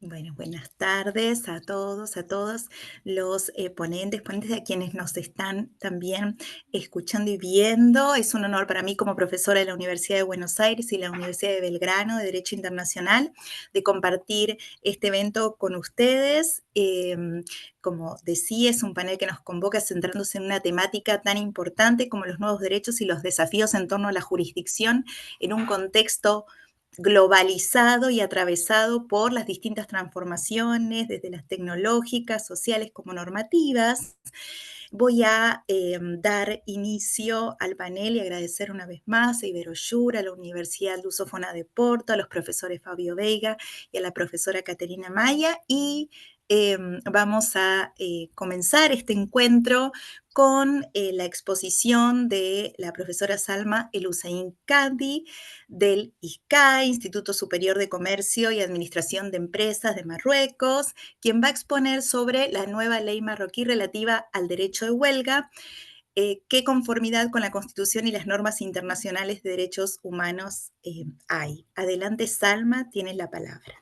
Bueno, buenas tardes a todos, a todos los ponentes, a quienes nos están también escuchando y viendo. Es un honor para mí como profesora de la Universidad de Buenos Aires y la Universidad de Belgrano de Derecho Internacional de compartir este evento con ustedes. Como decía, es un panel que nos convoca centrándose en una temática tan importante como los nuevos derechos y los desafíos en torno a la jurisdicción en un contexto globalizado y atravesado por las distintas transformaciones, desde las tecnológicas, sociales como normativas. Voy a dar inicio al panel y agradecer una vez más a Iberoyur, a la Universidad Lusófona de Porto, a los profesores Fabio Veiga y a la profesora Caterina Maya. Y vamos a comenzar este encuentro con la exposición de la profesora Salma El Hussein Kadi del ISCAE, Instituto Superior de Comercio y Administración de Empresas de Marruecos, quien va a exponer sobre la nueva ley marroquí relativa al derecho de huelga, qué conformidad con la Constitución y las normas internacionales de derechos humanos hay. Adelante, Salma, tienes la palabra.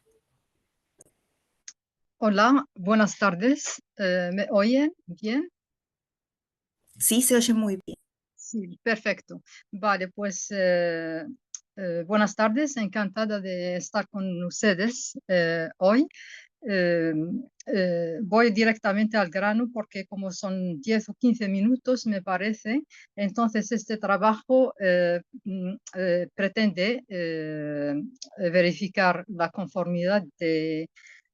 Hola, buenas tardes. ¿Me oyen bien? Sí, se oye muy bien. Sí, perfecto. Vale, pues buenas tardes. Encantada de estar con ustedes hoy. Eh, Voy directamente al grano porque como son 10 o 15 minutos, me parece, entonces este trabajo pretende verificar la conformidad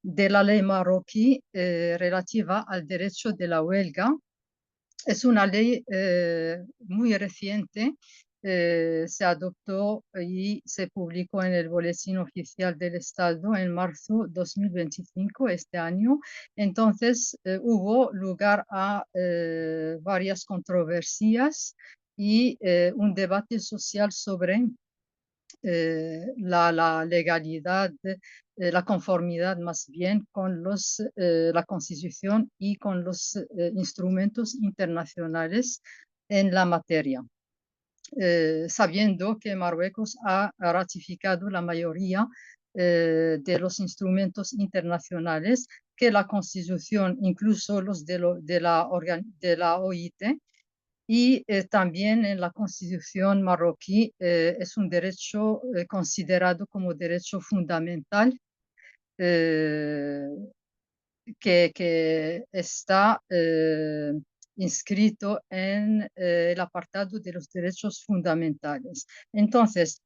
de la ley marroquí relativa al derecho de la huelga. Es una ley muy reciente, se adoptó y se publicó en el Boletín Oficial del Estado en marzo 2025, este año. Entonces, hubo lugar a varias controversias y un debate social sobre la legalidad, la conformidad más bien con la Constitución y con los instrumentos internacionales en la materia, sabiendo que Marruecos ha ratificado la mayoría de los instrumentos internacionales, que la Constitución, incluso los de la OIT, y también en la Constitución marroquí es un derecho considerado como derecho fundamental, eh, que está inscrito en el apartado de los derechos fundamentales. Entonces,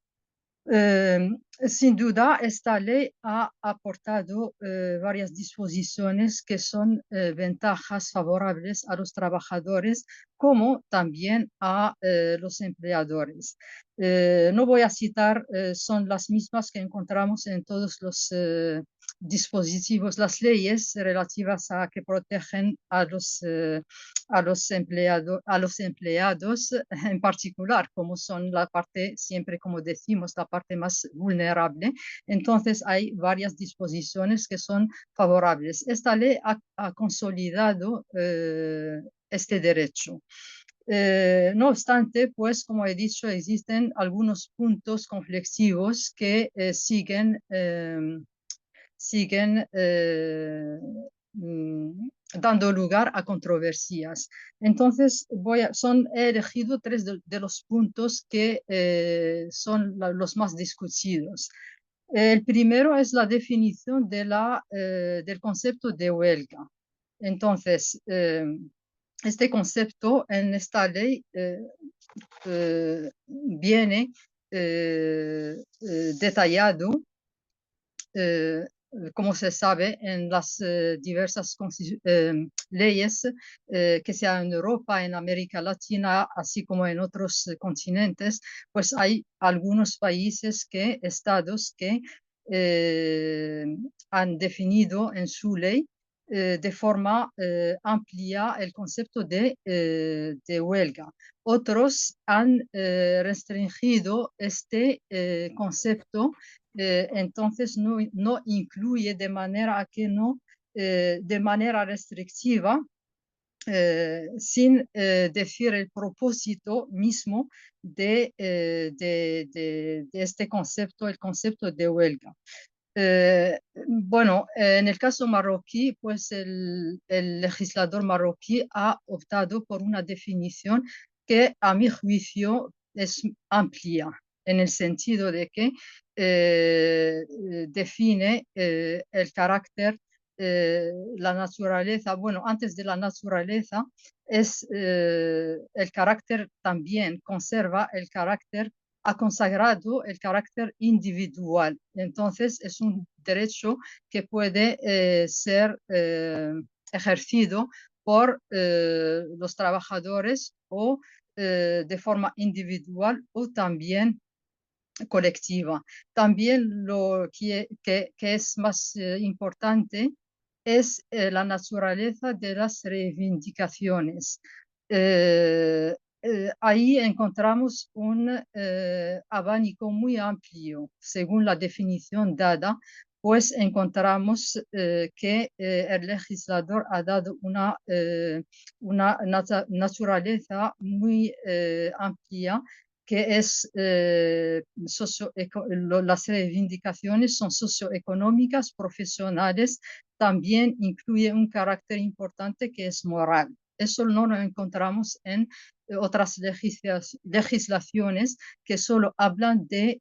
eh, sin duda, esta ley ha aportado varias disposiciones que son ventajas favorables a los trabajadores como también a los empleadores. No voy a citar, son las mismas que encontramos en todos los dispositivos, las leyes relativas a que protegen a los empleados en particular, como son la parte, siempre como decimos, la parte más vulnerable. Entonces hay varias disposiciones que son favorables. Esta ley ha consolidado este derecho. No obstante, pues como he dicho, existen algunos puntos conflictivos que siguen dando lugar a controversias. Entonces, he elegido tres de los puntos que son los más discutidos. El primero es la definición del concepto de huelga. Entonces, este concepto en esta ley viene detallado, eh, como se sabe, en las diversas leyes que sea en Europa, en América Latina, así como en otros continentes, pues hay algunos países estados que eh, han definido en su ley de forma amplia el concepto de huelga. Otros han restringido este concepto, entonces no incluye de manera que no, de manera restrictiva, sin decir el propósito mismo de este concepto, el concepto de huelga. Bueno, en el caso marroquí, pues el legislador marroquí ha optado por una definición que a mi juicio es amplia, en el sentido de que define el carácter, la naturaleza, bueno, antes de la naturaleza, es el carácter también, conserva el carácter, ha consagrado el carácter individual. Entonces, es un derecho que puede ser ejercido por los trabajadores o de forma individual o también colectiva. También lo que es más importante es la naturaleza de las reivindicaciones. Ahí encontramos un abanico muy amplio, según la definición dada, pues encontramos que el legislador ha dado una naturaleza muy amplia que es las reivindicaciones son socioeconómicas, profesionales, también incluye un carácter importante que es moral. Eso no lo encontramos en otras legislaciones que solo hablan de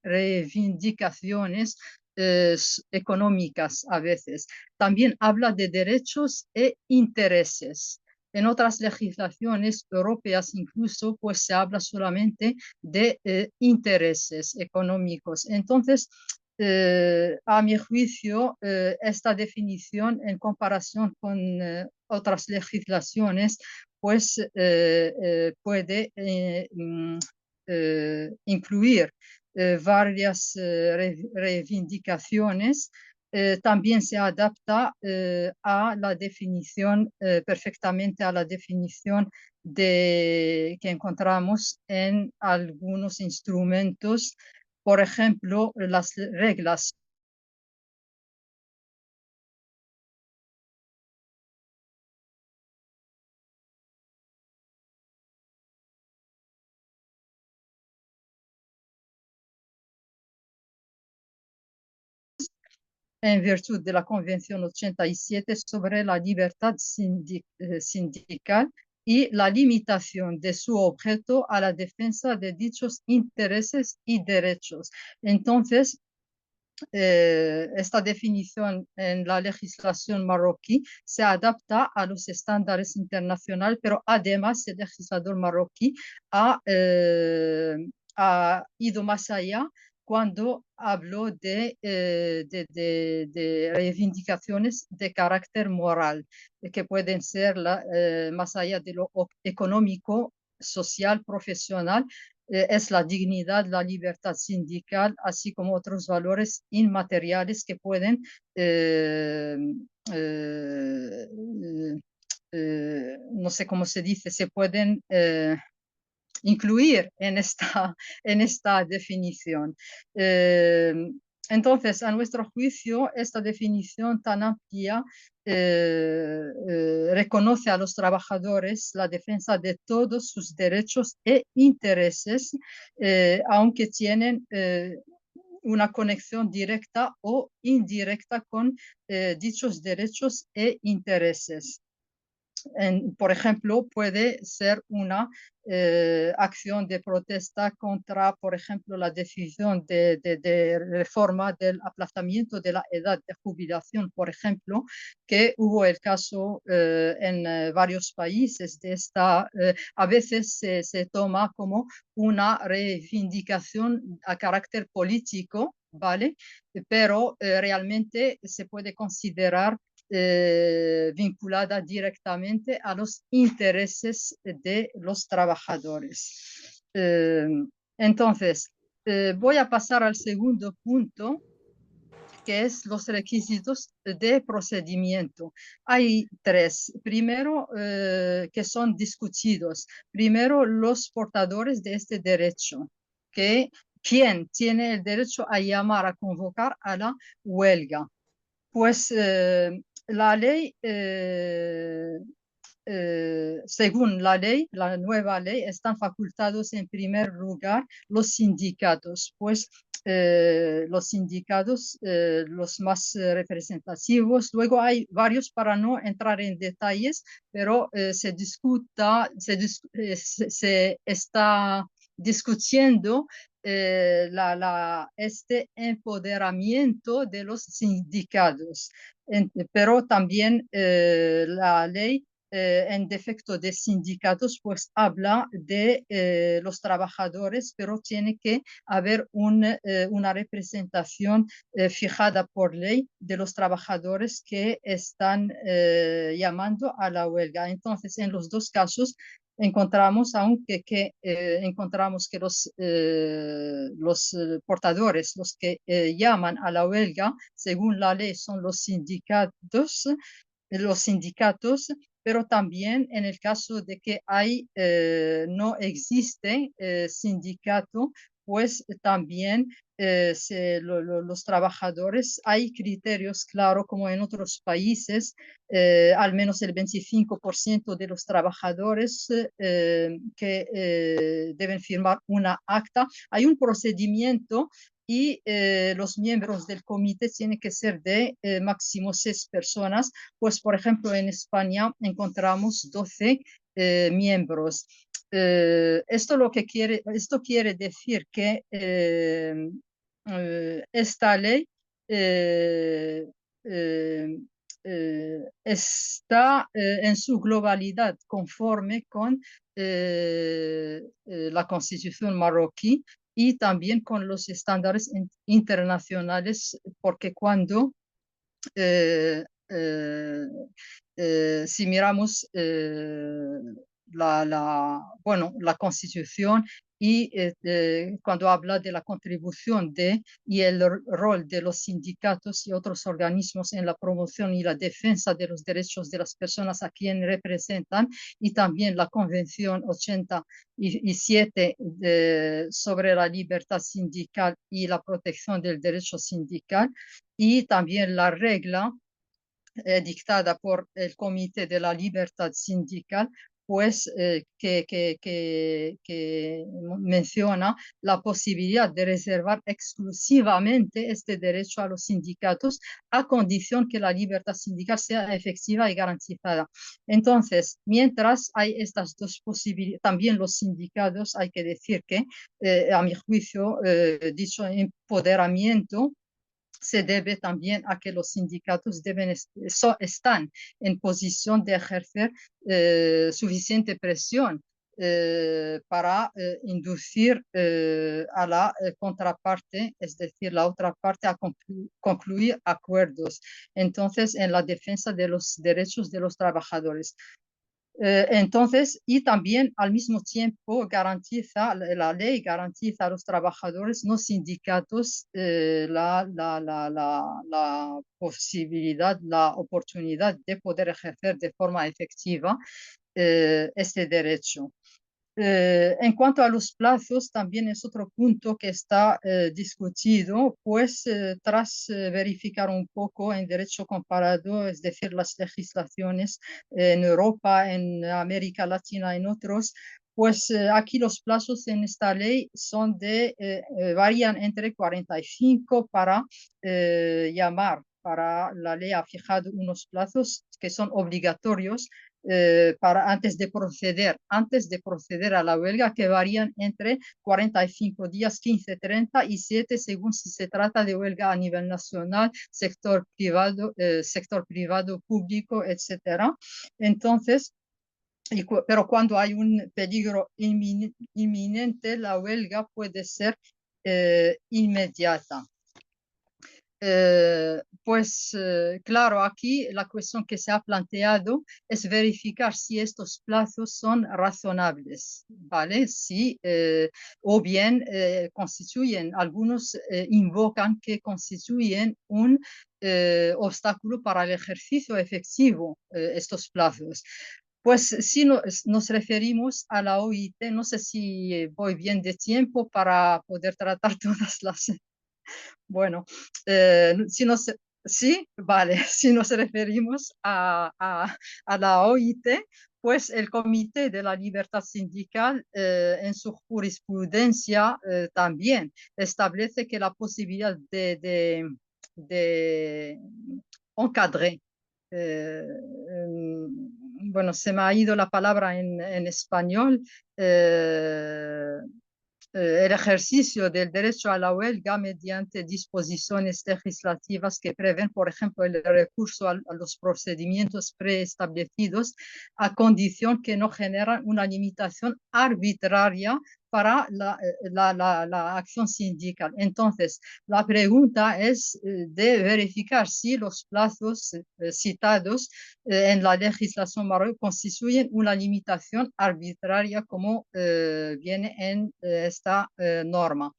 reivindicaciones económicas a veces. También habla de derechos e intereses. En otras legislaciones europeas incluso, pues se habla solamente de intereses económicos. Entonces, a mi juicio, esta definición en comparación con otras legislaciones, pues puede incluir varias reivindicaciones. También se adapta a la definición, perfectamente a la definición que encontramos en algunos instrumentos, por ejemplo, las reglas en virtud de la Convención 87 sobre la libertad sindical y la limitación de su objeto a la defensa de dichos intereses y derechos. Entonces, esta definición en la legislación marroquí se adapta a los estándares internacionales, pero además el legislador marroquí ha ido más allá cuando habló de reivindicaciones de carácter moral, que pueden ser más allá de lo económico, social, profesional, es la dignidad, la libertad sindical, así como otros valores inmateriales que pueden eh, eh, no sé cómo se dice, se pueden incluir en esta definición. Eh, entonces, a nuestro juicio, esta definición tan amplia reconoce a los trabajadores la defensa de todos sus derechos e intereses, aunque tienen una conexión directa o indirecta con dichos derechos e intereses. Por ejemplo, puede ser una acción de protesta contra, por ejemplo, la decisión de reforma del aplazamiento de la edad de jubilación, por ejemplo, que hubo el caso en varios países de esta, a veces se toma como una reivindicación a carácter político, ¿vale? Pero realmente se puede considerar vinculada directamente a los intereses de los trabajadores. Entonces, voy a pasar al segundo punto, que es los requisitos de procedimiento. Hay tres. Primero, que son discutidos. Primero, los portadores de este derecho, que quién tiene el derecho a llamar, a convocar a la huelga. Pues la ley según la ley, la nueva ley, están facultados en primer lugar los sindicatos, pues los sindicatos, los más representativos. Luego hay varios para no entrar en detalles, pero se está discutiendo este empoderamiento de los sindicatos. Pero también la ley en defecto de sindicatos, pues habla de los trabajadores, pero tiene que haber una representación fijada por ley de los trabajadores que están llamando a la huelga. Entonces, en los dos casos, encontramos que los portadores, los que llaman a la huelga, según la ley, son los sindicatos, pero también en el caso de que no existe sindicato, pues también los trabajadores, hay criterios, claro, como en otros países, al menos el 25% de los trabajadores que deben firmar una acta. Hay un procedimiento y los miembros del comité tienen que ser de máximo 6 personas, pues por ejemplo en España encontramos 12 miembros. Esto quiere decir que esta ley eh, eh, está en su globalidad conforme con la Constitución marroquí y también con los estándares internacionales, porque cuando eh, eh, si miramos la Constitución y cuando habla de la contribución y el rol de los sindicatos y otros organismos en la promoción y la defensa de los derechos de las personas a quien representan, y también la Convención 87 sobre la libertad sindical y la protección del derecho sindical, y también la regla dictada por el Comité de la Libertad Sindical, pues que menciona la posibilidad de reservar exclusivamente este derecho a los sindicatos a condición que la libertad sindical sea efectiva y garantizada. Entonces, mientras hay estas dos posibilidades, también los sindicatos, hay que decir que, a mi juicio, dicho empoderamiento se debe también a que los sindicatos están en posición de ejercer suficiente presión para inducir a la contraparte, es decir, la otra parte, a concluir acuerdos. Entonces, en la defensa de los derechos de los trabajadores. Entonces, y también al mismo tiempo la ley garantiza a los trabajadores no sindicatos la posibilidad, la oportunidad de poder ejercer de forma efectiva este derecho. En cuanto a los plazos, también es otro punto que está discutido, pues tras verificar un poco en derecho comparado, es decir, las legislaciones en Europa, en América Latina, en otros, pues aquí los plazos en esta ley varían entre 45 para llamar. La ley ha fijado unos plazos que son obligatorios antes de proceder a la huelga, que varían entre 45 días, 15, 30 y 7, según si se trata de huelga a nivel nacional, sector privado, público, etcétera. Entonces, pero cuando hay un peligro inminente, la huelga puede ser inmediata. Claro, aquí la cuestión que se ha planteado es verificar si estos plazos son razonables, ¿vale? O bien algunos invocan que constituyen un obstáculo para el ejercicio efectivo estos plazos. Pues si nos referimos a la OIT, no sé si voy bien de tiempo para poder tratar todas las. Bueno, sí, vale, si nos referimos a la OIT, pues el Comité de la Libertad Sindical, en su jurisprudencia, también establece que la posibilidad de encadrer, eh, bueno, se me ha ido la palabra en español, eh, el ejercicio del derecho a la huelga mediante disposiciones legislativas que prevén, por ejemplo, el recurso a los procedimientos preestablecidos, a condición que no generan una limitación arbitraria para la acción sindical. Entonces, la pregunta es de verificar si los plazos citados en la legislación marroquí constituyen una limitación arbitraria como viene en esta norma.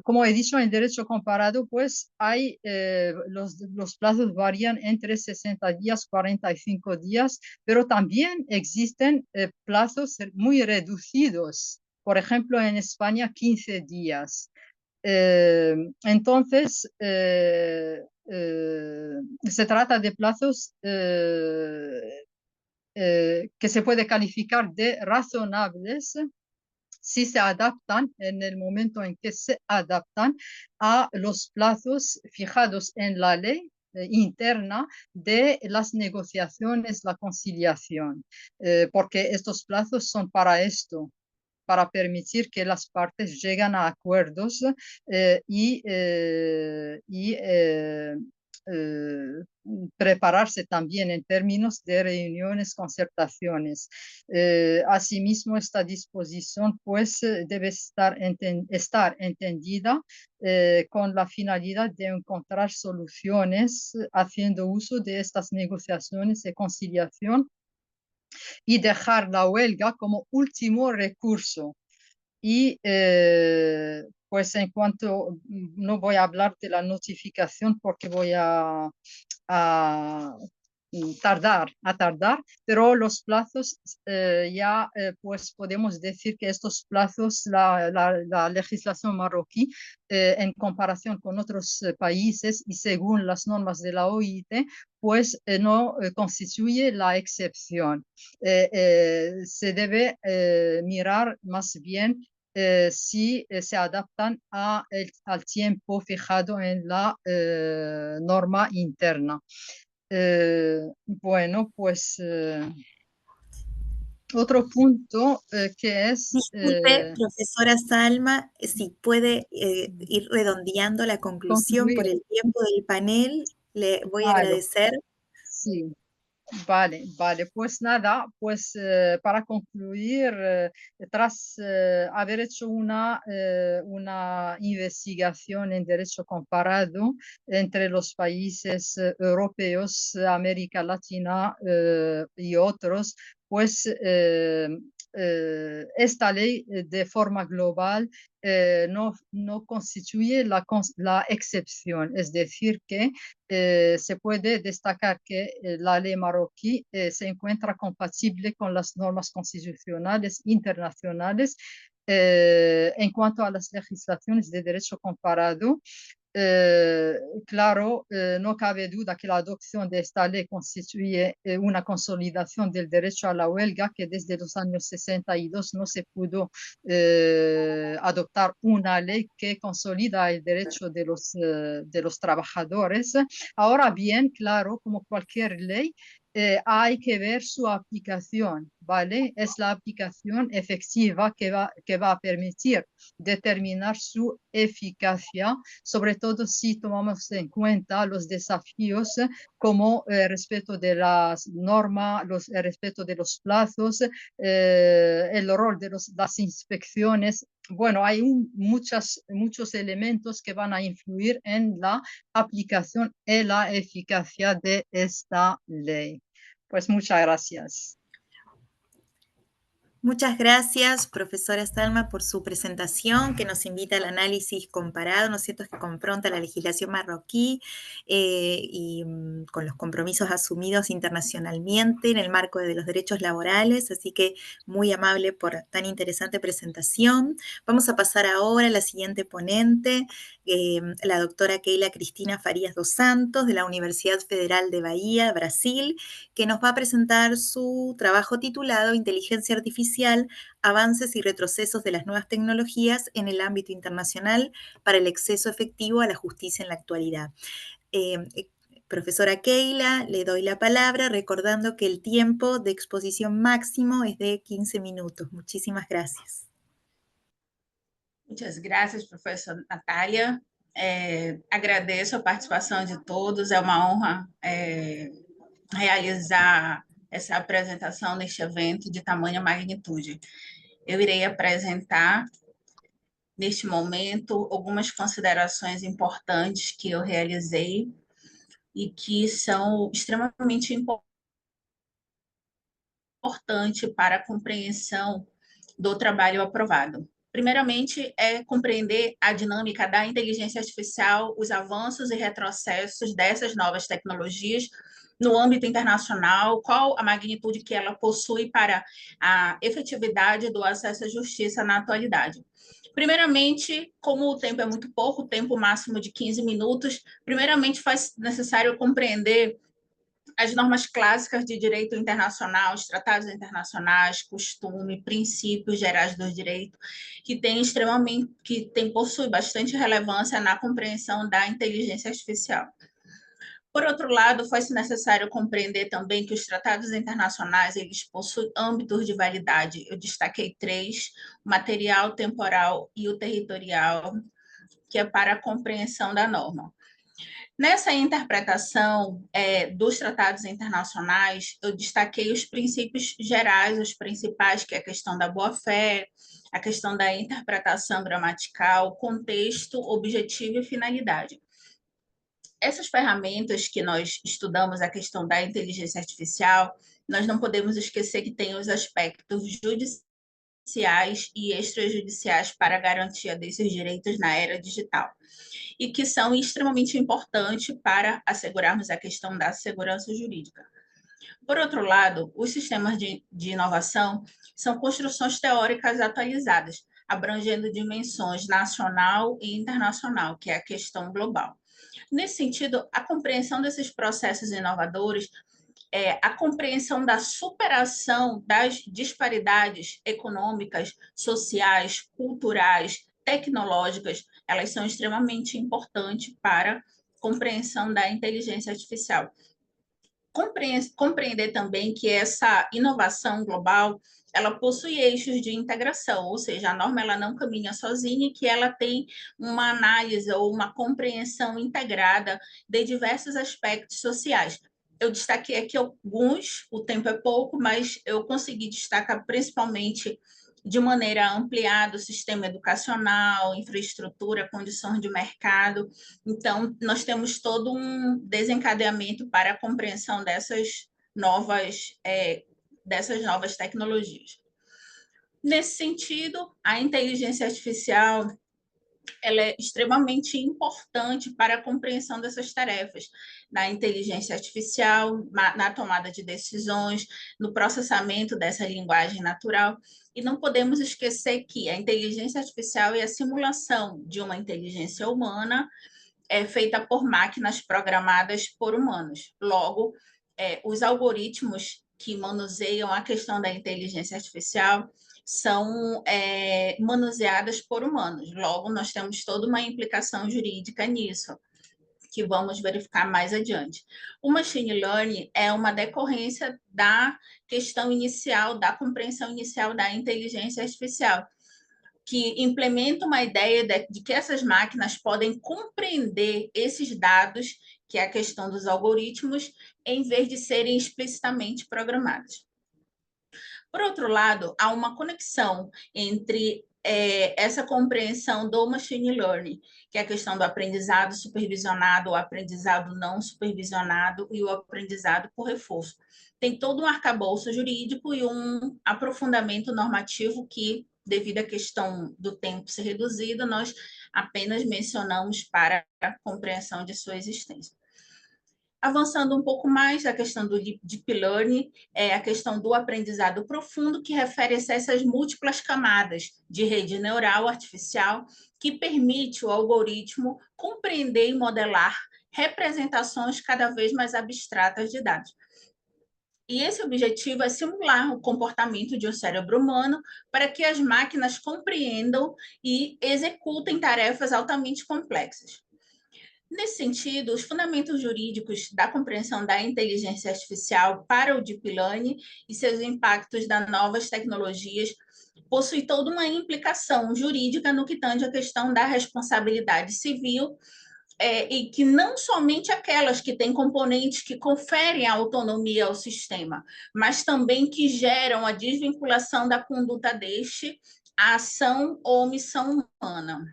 Como he dicho, en derecho comparado, pues hay los plazos varían entre 60 días, 45 días, pero también existen plazos muy reducidos. Por ejemplo, en España, 15 días. Entonces, se trata de plazos que se puede calificar de razonables si se adaptan en el momento en que se adaptan a los plazos fijados en la ley interna de las negociaciones, la conciliación, porque estos plazos son para esto, para permitir que las partes lleguen a acuerdos y prepararse también en términos de reuniones, concertaciones. Asimismo, esta disposición pues debe estar entendida con la finalidad de encontrar soluciones haciendo uso de estas negociaciones de conciliación y dejar la huelga como último recurso. Y pues en cuanto, no voy a hablar de la notificación porque voy a tardar, pero los plazos ya pues podemos decir que estos plazos, la legislación marroquí en comparación con otros países y según las normas de la OIT, pues no constituye la excepción. Se debe mirar más bien si se adaptan al tiempo fijado en la norma interna. Bueno, pues otro punto que es, Disculpe, profesora Salma, si puede ir redondeando la conclusión por concluir. el tiempo del panel, le voy a Vale, agradecer. sí. Vale, vale, pues nada, pues para concluir, tras haber hecho una investigación en derecho comparado entre los países europeos, América Latina y otros, pues esta ley de forma global no constituye la excepción, es decir, que se puede destacar que la ley marroquí se encuentra compatible con las normas constitucionales internacionales en cuanto a las legislaciones de derecho comparado. Eh, claro, no cabe duda que la adopción de esta ley constituye una consolidación del derecho a la huelga que desde los años 62 no se pudo adoptar una ley que consolida el derecho de los trabajadores. Ahora bien, claro, como cualquier ley, hay que ver su aplicación, ¿vale? Es la aplicación efectiva que va a permitir determinar su eficacia, sobre todo si tomamos en cuenta los desafíos como el respeto de las normas, el respeto de los plazos, el rol de las inspecciones. Bueno, hay muchos elementos que van a influir en la aplicación y la eficacia de esta ley. Pues muchas gracias. Muchas gracias, profesora Salma, por su presentación que nos invita al análisis comparado, ¿no es cierto?, que confronta la legislación marroquí con los compromisos asumidos internacionalmente en el marco de los derechos laborales, así que muy amable por tan interesante presentación. Vamos a pasar ahora a la siguiente ponente, la doctora Keila Cristina Farías dos Santos, de la Universidad Federal de Bahía, Brasil, que nos va a presentar su trabajo titulado Inteligencia Artificial, avances y retrocesos de las nuevas tecnologías en el ámbito internacional para el acceso efectivo a la justicia en la actualidad. Eh, eh, Profesora Keila, le doy la palabra recordando que el tiempo de exposición máximo es de 15 minutos. Muchísimas gracias. Muitas graças, professora Natália. Agradeço a participação de todos, é uma honra realizar essa apresentação neste evento de tamanha magnitude. Eu irei apresentar, neste momento, algumas considerações importantes que eu realizei e que são extremamente importantes para a compreensão do trabalho aprovado. Primeiramente, é compreender a dinâmica da inteligência artificial, os avanços e retrocessos dessas novas tecnologias no âmbito internacional, qual a magnitude que ela possui para a efetividade do acesso à justiça na atualidade. Primeiramente, como o tempo é muito pouco, o tempo máximo de 15 minutos, primeiramente faz necessário compreender as normas clássicas de direito internacional, os tratados internacionais, costume, princípios gerais do direito, possui bastante relevância na compreensão da inteligência artificial. Por outro lado, foi-se necessário compreender também que os tratados internacionais eles possuem âmbitos de validade. Eu destaquei 3, o material, temporal e o territorial, que é para a compreensão da norma. Nessa interpretação dos tratados internacionais, eu destaquei os princípios gerais, os principais, que é a questão da boa-fé, a questão da interpretação gramatical, contexto, objetivo e finalidade. Essas ferramentas que nós estudamos, a questão da inteligência artificial, nós não podemos esquecer que tem os aspectos judiciais e extrajudiciais para a garantia desses direitos na era digital, e que são extremamente importantes para assegurarmos a questão da segurança jurídica. Por outro lado, os sistemas de inovação são construções teóricas atualizadas, abrangendo dimensões nacional e internacional, que é a questão global. Nesse sentido, a compreensão desses processos inovadores a compreensão da superação das disparidades econômicas, sociais, culturais, tecnológicas, elas são extremamente importantes para a compreensão da inteligência artificial. Compreender também que essa inovação global ela possui eixos de integração, ou seja, a norma ela não caminha sozinha e que ela tem uma análise ou uma compreensão integrada de diversos aspectos sociais. Eu destaquei aqui alguns, o tempo é pouco, mas eu consegui destacar principalmente de maneira ampliada o sistema educacional, infraestrutura, condições de mercado. Então, nós temos todo um desencadeamento para a compreensão dessas novas tecnologias. Nesse sentido, a inteligência artificial ela é extremamente importante para a compreensão dessas tarefas, na inteligência artificial, na tomada de decisões, no processamento dessa linguagem natural. E não podemos esquecer que a inteligência artificial é a simulação de uma inteligência humana feita por máquinas programadas por humanos. Logo, os algoritmos que manuseiam a questão da inteligência artificial são manuseadas por humanos. Logo, nós temos toda uma implicação jurídica nisso, que vamos verificar mais adiante. O machine learning é uma decorrência da questão inicial, da compreensão inicial da inteligência artificial, que implementa uma ideia de que essas máquinas podem compreender esses dados, que é a questão dos algoritmos, em vez de serem explicitamente programados. Por outro lado, há uma conexão entre essa compreensão do machine learning, que é a questão do aprendizado supervisionado, o aprendizado não supervisionado e o aprendizado por reforço. Tem todo um arcabouço jurídico e um aprofundamento normativo que, devido à questão do tempo ser reduzido, nós apenas mencionamos para a compreensão de sua existência. Avançando um pouco mais, a questão do Deep Learning é a questão do aprendizado profundo, que refere-se a essas múltiplas camadas de rede neural artificial que permite o algoritmo compreender e modelar representações cada vez mais abstratas de dados. E esse objetivo é simular o comportamento de um cérebro humano para que as máquinas compreendam e executem tarefas altamente complexas. Nesse sentido, os fundamentos jurídicos da compreensão da inteligência artificial para o Deep Learning e seus impactos das novas tecnologias possuem toda uma implicação jurídica no que tange à questão da responsabilidade civil, e que não somente aquelas que têm componentes que conferem a autonomia ao sistema, mas também que geram a desvinculação da conduta deste à ação ou omissão humana.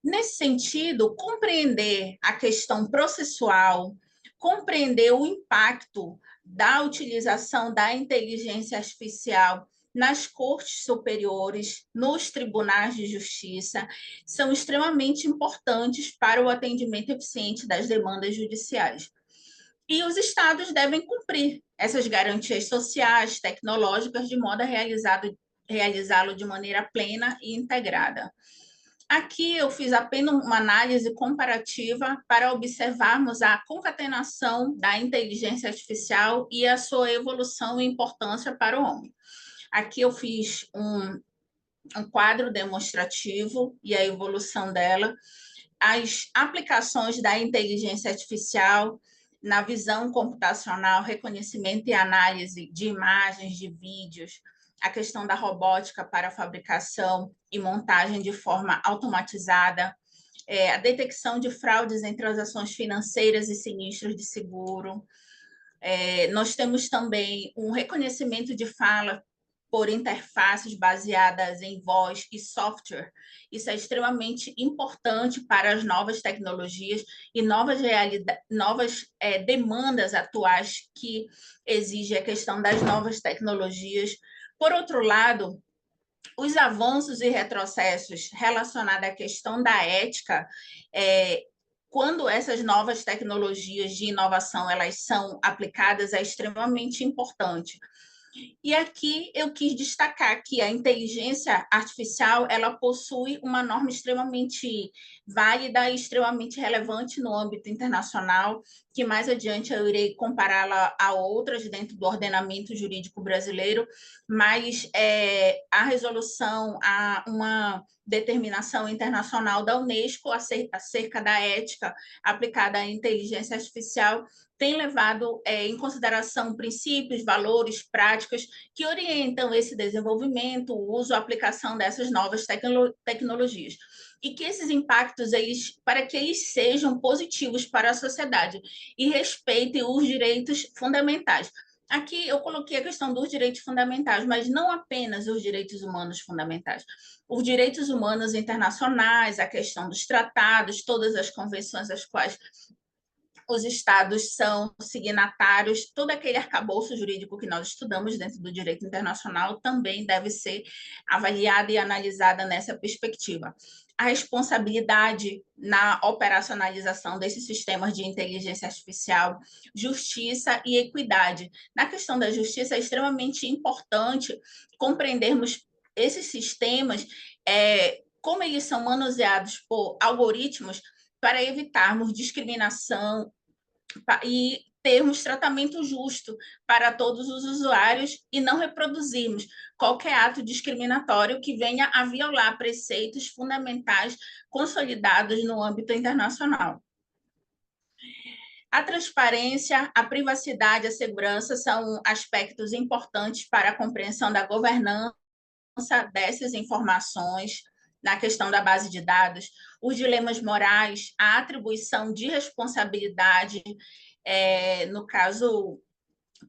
Nesse sentido, compreender a questão processual, compreender o impacto da utilização da inteligência artificial nas cortes superiores, nos tribunais de justiça, são extremamente importantes para o atendimento eficiente das demandas judiciais. E os estados devem cumprir essas garantias sociais, tecnológicas, de modo a realizá-lo de maneira plena e integrada. Aqui eu fiz apenas uma análise comparativa para observarmos a concatenação da inteligência artificial e a sua evolução e importância para o homem. Aqui eu fiz um quadro demonstrativo e a evolução dela, as aplicações da inteligência artificial na visão computacional, reconhecimento e análise de imagens, de vídeos, a questão da robótica para a fabricação e montagem de forma automatizada, a detecção de fraudes em transações financeiras e sinistros de seguro. Nós temos também um reconhecimento de fala por interfaces baseadas em voz e software. Isso é extremamente importante para as novas tecnologias e novas demandas atuais que exigem a questão das novas tecnologias. Por outro lado, os avanços e retrocessos relacionados à questão da ética, quando essas novas tecnologias de inovação elas são aplicadas, é extremamente importante. E aqui eu quis destacar que a inteligência artificial ela possui uma norma extremamente válida e extremamente relevante no âmbito internacional, que mais adiante eu irei compará-la a outras dentro do ordenamento jurídico brasileiro, mas a resolução, uma determinação internacional da Unesco acerca da ética aplicada à inteligência artificial tem levado em consideração princípios, valores, práticas que orientam esse desenvolvimento, o uso, a aplicação dessas novas tecnologias. E que esses impactos, para que eles sejam positivos para a sociedade e respeitem os direitos fundamentais. Aqui eu coloquei a questão dos direitos fundamentais, mas não apenas os direitos humanos fundamentais. Os direitos humanos internacionais, a questão dos tratados, todas as convenções às quais os estados são signatários, todo aquele arcabouço jurídico que nós estudamos dentro do direito internacional também deve ser avaliada e analisada nessa perspectiva. A responsabilidade na operacionalização desses sistemas de inteligência artificial, justiça e equidade. Na questão da justiça, é extremamente importante compreendermos esses sistemas, como eles são manuseados por algoritmos, para evitarmos discriminação e termos tratamento justo para todos os usuários e não reproduzirmos qualquer ato discriminatório que venha a violar preceitos fundamentais consolidados no âmbito internacional. A transparência, a privacidade e a segurança são aspectos importantes para a compreensão da governança dessas informações, na questão da base de dados, os dilemas morais, a atribuição de responsabilidade, no caso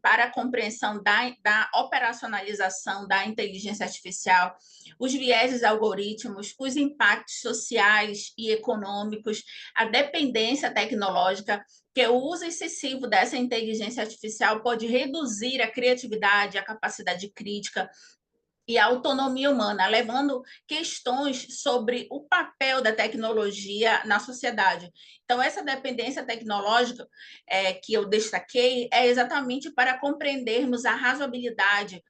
para a compreensão da operacionalização da inteligência artificial, os vieses algorítmicos, os impactos sociais e econômicos, a dependência tecnológica, que o uso excessivo dessa inteligência artificial pode reduzir a criatividade, a capacidade crítica e a autonomia humana, levando questões sobre o papel da tecnologia na sociedade. Então, essa dependência tecnológica que eu destaquei é exatamente para compreendermos a razoabilidade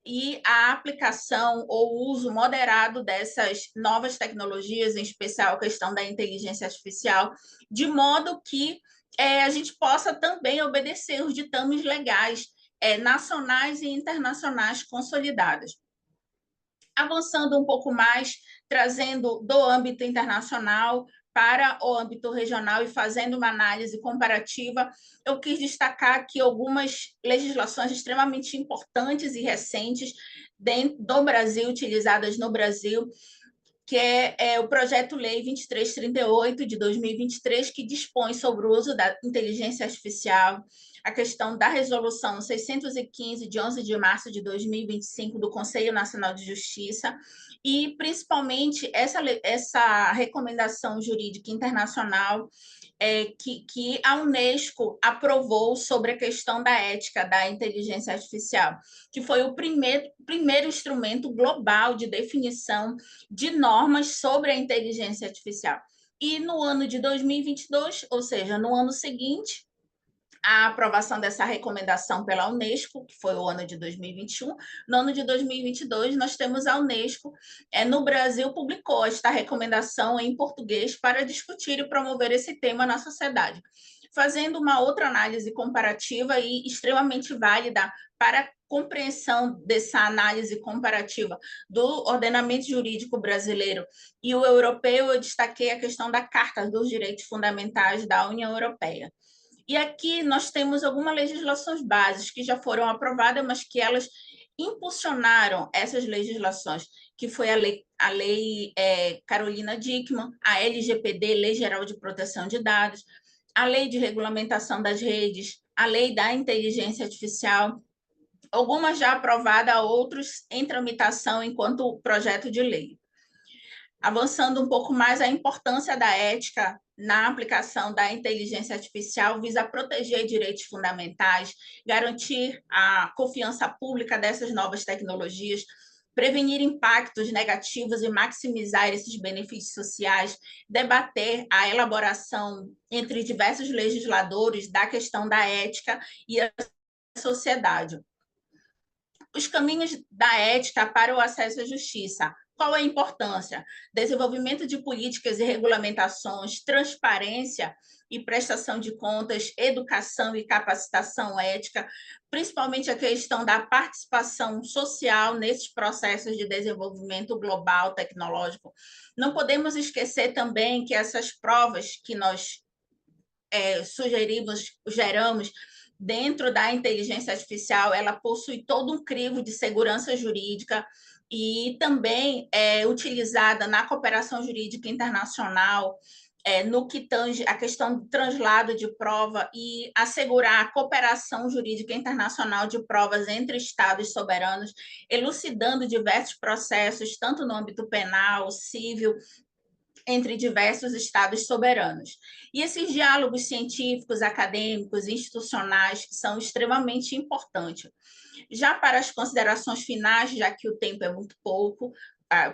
e a aplicação ou uso moderado dessas novas tecnologias, em especial a questão da inteligência artificial, de modo que a gente possa também obedecer os ditames legais nacionais e internacionais consolidados. Avançando um pouco mais, trazendo do âmbito internacional para o âmbito regional e fazendo uma análise comparativa, eu quis destacar aqui algumas legislações extremamente importantes e recentes do Brasil, utilizadas no Brasil, que é o Projeto-Lei 2338, de 2023, que dispõe sobre o uso da inteligência artificial, a questão da Resolução 615, de 11 de março de 2025, do Conselho Nacional de Justiça, e, principalmente, essa recomendação jurídica internacional que a Unesco aprovou sobre a questão da ética da inteligência artificial, que foi o primeiro instrumento global de definição de normas sobre a inteligência artificial. E no ano de 2022, ou seja, no ano seguinte, a aprovação dessa recomendação pela Unesco, que foi o ano de 2021. No ano de 2022, nós temos a Unesco, no Brasil, publicou esta recomendação em português para discutir e promover esse tema na sociedade, fazendo uma outra análise comparativa e extremamente válida para compreensão dessa análise comparativa do ordenamento jurídico brasileiro e o europeu. Eu destaquei a questão da Carta dos Direitos Fundamentais da União Europeia. E aqui nós temos algumas legislações básicas que já foram aprovadas, mas que elas impulsionaram essas legislações, que foi a lei Carolina Dickmann, a LGPD, Lei Geral de Proteção de Dados, a Lei de Regulamentação das Redes, a Lei da Inteligência Artificial, algumas já aprovadas, outros em tramitação enquanto projeto de lei. Avançando um pouco mais, a importância da ética na aplicação da inteligência artificial visa proteger direitos fundamentais, garantir a confiança pública dessas novas tecnologias, prevenir impactos negativos e maximizar esses benefícios sociais, debater a elaboração entre diversos legisladores da questão da ética e a sociedade. Os caminhos da ética para o acesso à justiça. Qual a importância? Desenvolvimento de políticas e regulamentações, transparência e prestação de contas, educação e capacitação ética, principalmente a questão da participação social nesses processos de desenvolvimento global tecnológico. Não podemos esquecer também que essas provas que nós geramos dentro da inteligência artificial, ela possui todo um crivo de segurança jurídica e também é utilizada na cooperação jurídica internacional, no que tange a questão do translado de prova e assegurar a cooperação jurídica internacional de provas entre estados soberanos, elucidando diversos processos, tanto no âmbito penal, civil, entre diversos estados soberanos. E esses diálogos científicos, acadêmicos, institucionais são extremamente importantes. Já para as considerações finais, já que o tempo é muito pouco,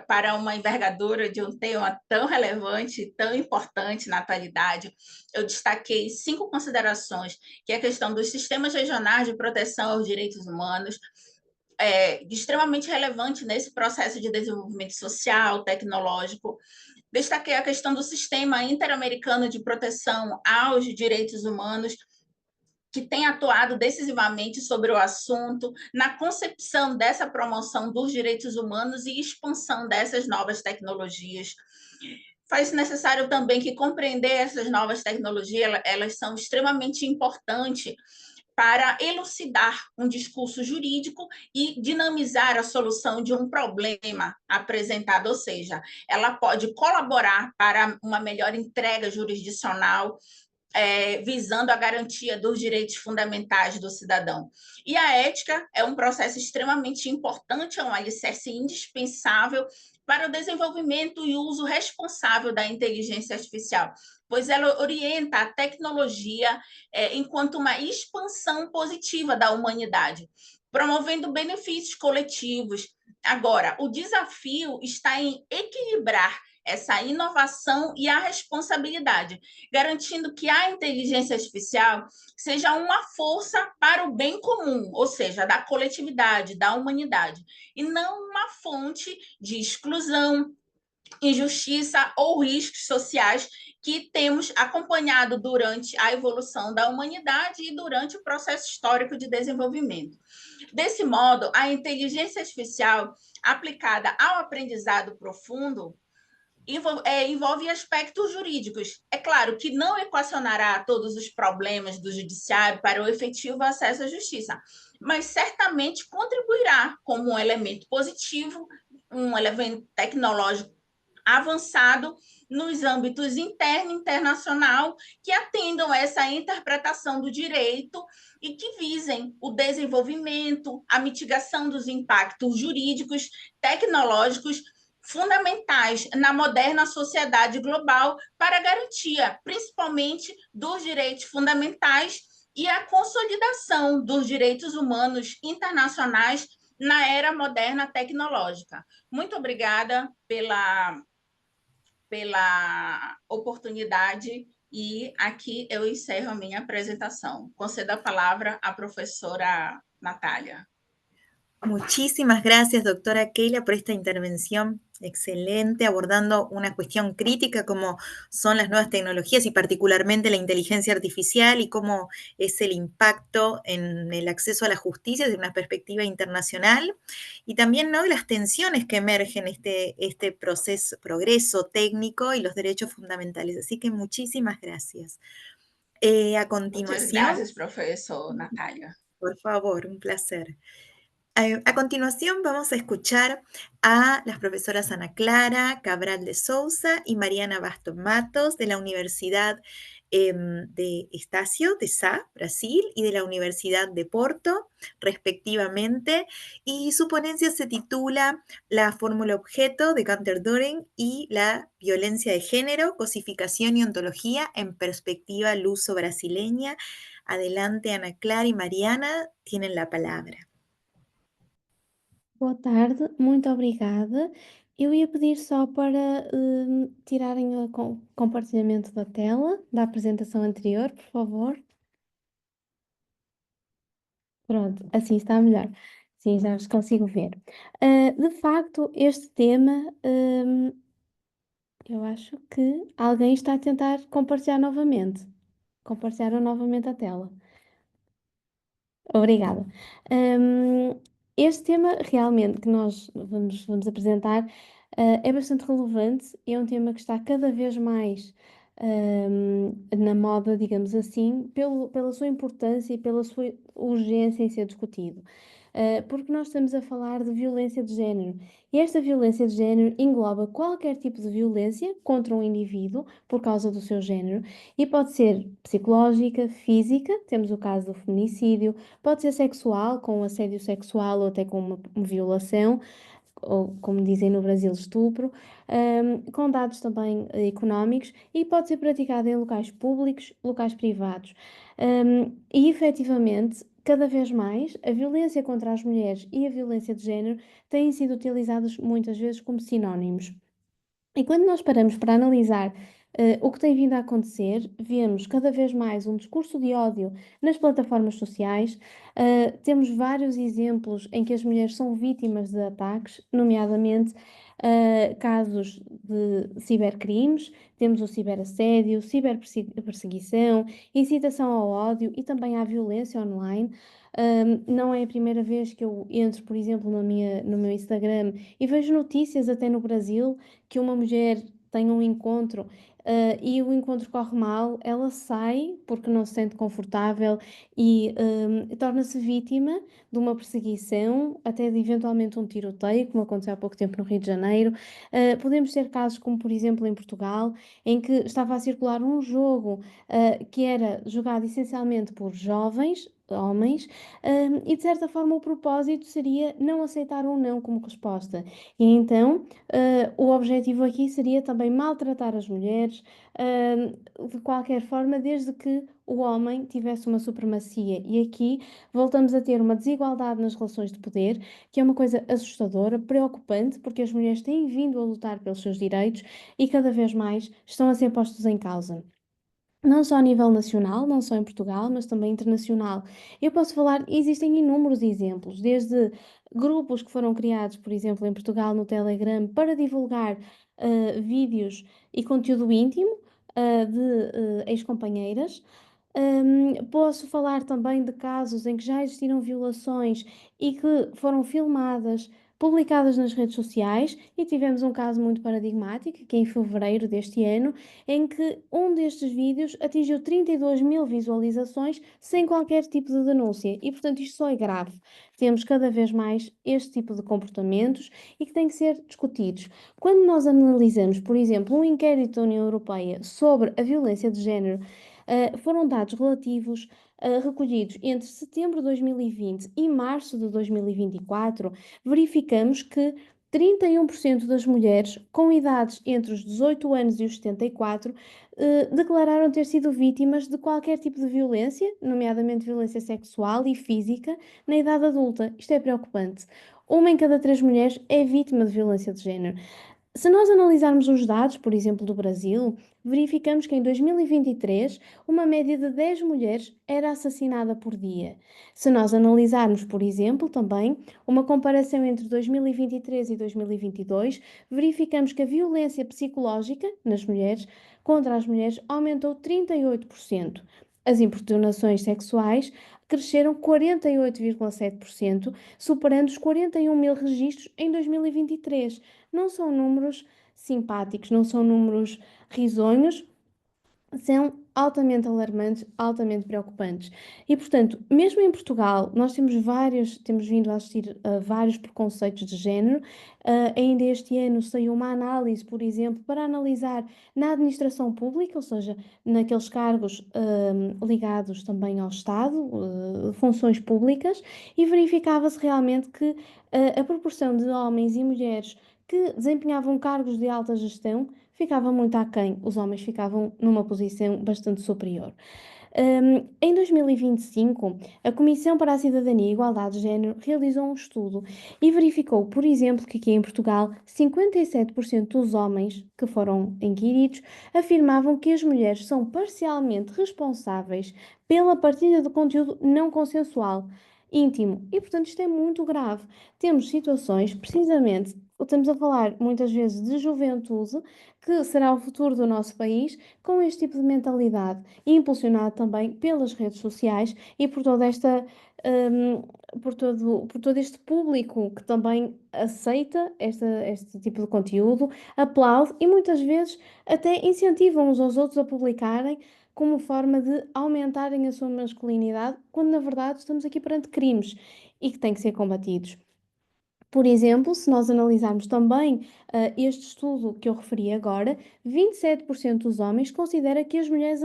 para uma envergadura de um tema tão relevante, tão importante na atualidade, eu destaquei 5 considerações, que é a questão dos sistemas regionais de proteção aos direitos humanos, extremamente relevante nesse processo de desenvolvimento social, tecnológico. Destaquei a questão do Sistema Interamericano de Proteção aos Direitos Humanos, que tem atuado decisivamente sobre o assunto, na concepção dessa promoção dos direitos humanos e expansão dessas novas tecnologias. Faz necessário também que compreender essas novas tecnologias, elas são extremamente importantes para elucidar um discurso jurídico e dinamizar a solução de um problema apresentado, ou seja, ela pode colaborar para uma melhor entrega jurisdicional visando a garantia dos direitos fundamentais do cidadão. E a ética é um processo extremamente importante, é um alicerce indispensável para o desenvolvimento e uso responsável da inteligência artificial, pois ela orienta a tecnologia enquanto uma expansão positiva da humanidade, promovendo benefícios coletivos. Agora, o desafio está em equilibrar essa inovação e a responsabilidade, garantindo que a inteligência artificial seja uma força para o bem comum, ou seja, da coletividade, da humanidade, e não uma fonte de exclusão, injustiça ou riscos sociais que temos acompanhado durante a evolução da humanidade e durante o processo histórico de desenvolvimento. Desse modo, a inteligência artificial aplicada ao aprendizado profundo envolve aspectos jurídicos. É claro que não equacionará todos os problemas do judiciário para o efetivo acesso à justiça, mas certamente contribuirá como um elemento positivo, um elemento tecnológico avançado nos âmbitos interno e internacional que atendam essa interpretação do direito e que visem o desenvolvimento, a mitigação dos impactos jurídicos, tecnológicos fundamentais na moderna sociedade global para a garantia, principalmente, dos direitos fundamentais e a consolidação dos direitos humanos internacionais na era moderna tecnológica. Muito obrigada pela oportunidade e aqui eu encerro a minha apresentação. Concedo a palavra à professora Natália. Muchísimas gracias, doctora Keila, por esta intervención excelente, abordando una cuestión crítica como son las nuevas tecnologías y particularmente la inteligencia artificial y cómo es el impacto en el acceso a la justicia desde una perspectiva internacional y también, ¿no?, las tensiones que emergen este progreso técnico y los derechos fundamentales. Así que muchísimas gracias. A Muchas continuación, gracias, profesor Natália. por favor, un placer. A continuación vamos a escuchar a las profesoras Ana Clara Cabral de Souza y Mariana Bastos Matos de la Universidad de Estácio, de Sá, Brasil, y de la Universidad de Porto, respectivamente, y su ponencia se titula La fórmula objeto de Cantor-Doren y la violencia de género, cosificación y ontología en perspectiva luso-brasileña. Adelante, Ana Clara y Mariana, tienen la palabra. Boa tarde, muito obrigada. Eu ia pedir só para tirarem o compartilhamento da tela da apresentação anterior, por favor. Pronto, assim está melhor. Sim, já vos consigo ver. De facto, este tema, eu acho que alguém está a tentar compartilhar novamente. Compartilharam novamente a tela. Obrigada. Este tema realmente que nós vamos apresentar é bastante relevante, é um tema que está cada vez mais na moda, digamos assim, pela sua importância e pela sua urgência em ser discutido. Porque nós estamos a falar de violência de género. E esta violência de género engloba qualquer tipo de violência contra um indivíduo por causa do seu género e pode ser psicológica, física, temos o caso do feminicídio, pode ser sexual, com assédio sexual ou até com uma violação, ou como dizem no Brasil, estupro, com dados também económicos e pode ser praticado em locais públicos, locais privados. E efetivamente, cada vez mais, a violência contra as mulheres e a violência de género têm sido utilizados muitas vezes como sinónimos. E quando nós paramos para analisar o que tem vindo a acontecer, vemos cada vez mais um discurso de ódio nas plataformas sociais. Temos vários exemplos em que as mulheres são vítimas de ataques, nomeadamente casos de cibercrimes, temos o ciberassédio, ciberperseguição, incitação ao ódio e também à violência online. Não é a primeira vez que eu entro, por exemplo, no meu Instagram e vejo notícias até no Brasil que uma mulher tem um encontro e o encontro corre mal, ela sai porque não se sente confortável e torna-se vítima de uma perseguição, até de eventualmente um tiroteio, como aconteceu há pouco tempo no Rio de Janeiro. Podemos ter casos como, por exemplo, em Portugal, em que estava a circular um jogo que era jogado essencialmente por jovens, homens, e de certa forma o propósito seria não aceitar um não como resposta. E então o objetivo aqui seria também maltratar as mulheres, de qualquer forma, desde que o homem tivesse uma supremacia. E aqui voltamos a ter uma desigualdade nas relações de poder, que é uma coisa assustadora, preocupante, porque as mulheres têm vindo a lutar pelos seus direitos e cada vez mais estão a ser postos em causa. Não só a nível nacional, não só em Portugal, mas também internacional. Eu posso falar, existem inúmeros exemplos, desde grupos que foram criados, por exemplo, em Portugal no Telegram, para divulgar vídeos e conteúdo íntimo de ex-companheiras. Posso falar também de casos em que já existiram violações e que foram filmadas, publicadas nas redes sociais, e tivemos um caso muito paradigmático, que em fevereiro deste ano, em que um destes vídeos atingiu 32.000 visualizações sem qualquer tipo de denúncia. E, portanto, isto só é grave. Temos cada vez mais este tipo de comportamentos e que têm que ser discutidos. Quando nós analisamos, por exemplo, um inquérito da União Europeia sobre a violência de género, foram dados relativos recolhidos entre setembro de 2020 e março de 2024, verificamos que 31% das mulheres com idades entre os 18 anos e os 74 declararam ter sido vítimas de qualquer tipo de violência, nomeadamente violência sexual e física, na idade adulta. Isto é preocupante. Uma em cada 3 mulheres é vítima de violência de género. Se nós analisarmos os dados, por exemplo, do Brasil, verificamos que em 2023 uma média de 10 mulheres era assassinada por dia. Se nós analisarmos, por exemplo, também uma comparação entre 2023 e 2022, verificamos que a violência psicológica nas mulheres, contra as mulheres, aumentou 38%. As importunações sexuais cresceram 48,7%, superando os 41.000 registros em 2023. Não são números simpáticos, não são números risonhos, são altamente alarmantes, altamente preocupantes. E, portanto, mesmo em Portugal, nós temos vindo a assistir a vários preconceitos de género. Ainda este ano saiu uma análise, por exemplo, para analisar na administração pública, ou seja, naqueles cargos ligados também ao Estado, funções públicas, e verificava-se realmente que a proporção de homens e mulheres que desempenhavam cargos de alta gestão ficava muito aquém, os homens ficavam numa posição bastante superior. Em 2025, a Comissão para a Cidadania e Igualdade de Género realizou um estudo e verificou, por exemplo, que aqui em Portugal 57% dos homens que foram inquiridos afirmavam que as mulheres são parcialmente responsáveis pela partilha de conteúdo não consensual, íntimo. E, portanto, isto é muito grave. Temos situações, precisamente, estamos a falar muitas vezes de juventude, que será o futuro do nosso país, com este tipo de mentalidade, e impulsionado também pelas redes sociais e por toda esta, por todo este público que também aceita este tipo de conteúdo, aplaude e muitas vezes até incentivam uns aos outros a publicarem como forma de aumentarem a sua masculinidade, quando na verdade estamos aqui perante crimes e que têm que ser combatidos. Por exemplo, se nós analisarmos também este estudo que eu referi agora, 27% dos homens considera que as mulheres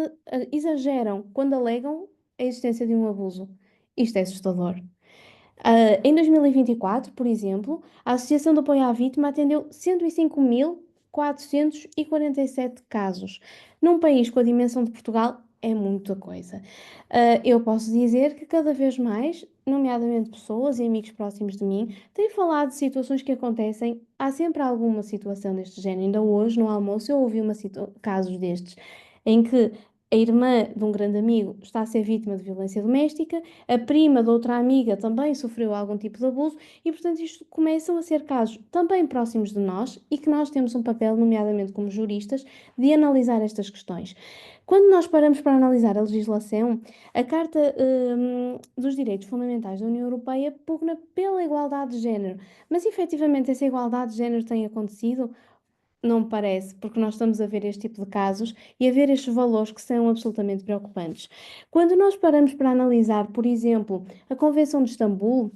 exageram quando alegam a existência de um abuso. Isto é assustador. Em 2024, por exemplo, a Associação de Apoio à Vítima atendeu 105.447 casos. Num país com a dimensão de Portugal, é muita coisa. Eu posso dizer que cada vez mais, nomeadamente pessoas e amigos próximos de mim, têm falado de situações que acontecem. Há sempre alguma situação deste género. Ainda hoje, no almoço, eu ouvi casos destes, em que a irmã de um grande amigo está a ser vítima de violência doméstica, a prima de outra amiga também sofreu algum tipo de abuso e, portanto, isto começam a ser casos também próximos de nós e que nós temos um papel, nomeadamente como juristas, de analisar estas questões. Quando nós paramos para analisar a legislação, a Carta dos Direitos Fundamentais da União Europeia pugna pela igualdade de género, mas efetivamente essa igualdade de género tem acontecido? não me parece, porque nós estamos a ver este tipo de casos e a ver estes valores que são absolutamente preocupantes. Quando nós paramos para analisar, por exemplo, a Convenção de Istambul,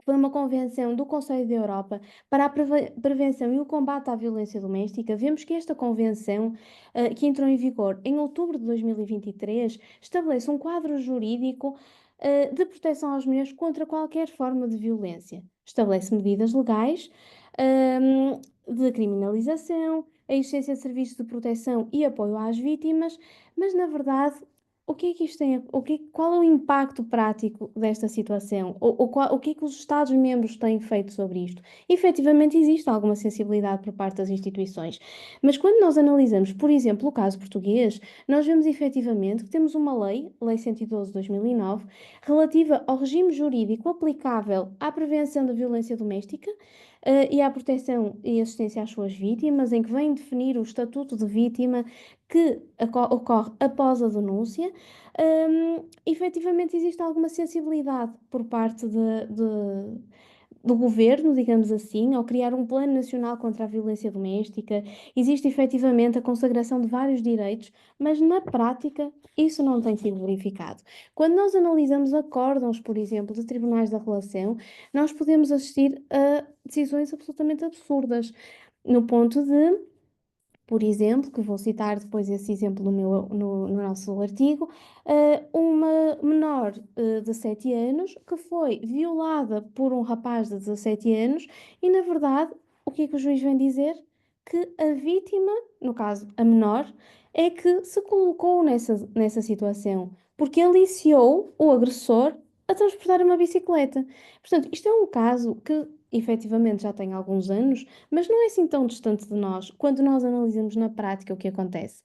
foi uma convenção do Conselho da Europa para a prevenção e o combate à violência doméstica. Vemos que esta convenção, que entrou em vigor em outubro de 2023, estabelece um quadro jurídico de proteção às mulheres contra qualquer forma de violência. Estabelece medidas legais de criminalização, a existência de serviços de proteção e apoio às vítimas, mas na verdade o que é que isto tem, qual é o impacto prático desta situação? O que é que os Estados-membros têm feito sobre isto? Efetivamente existe alguma sensibilidade por parte das instituições, mas quando nós analisamos, por exemplo, o caso português, nós vemos efetivamente que temos uma lei, Lei 112/2009, relativa ao regime jurídico aplicável à prevenção da violência doméstica, e à proteção e assistência às suas vítimas, em que vem definir o estatuto de vítima que ocorre após a denúncia. Efetivamente existe alguma sensibilidade por parte do governo, digamos assim, ao criar um plano nacional contra a violência doméstica. Existe efetivamente a consagração de vários direitos, mas na prática isso não tem sido verificado. Quando nós analisamos acórdãos, por exemplo, de tribunais da relação, nós podemos assistir a decisões absolutamente absurdas, no ponto de, por exemplo, que vou citar depois esse exemplo no nosso artigo, uma menor de 7 anos que foi violada por um rapaz de 17 anos e, na verdade, o que é que o juiz vem dizer? Que a vítima, no caso a menor, é que se colocou nessa situação, porque aliciou o agressor a transportar uma bicicleta. Portanto, isto é um caso que efetivamente já tem alguns anos, mas não é assim tão distante de nós quando nós analisamos na prática o que acontece.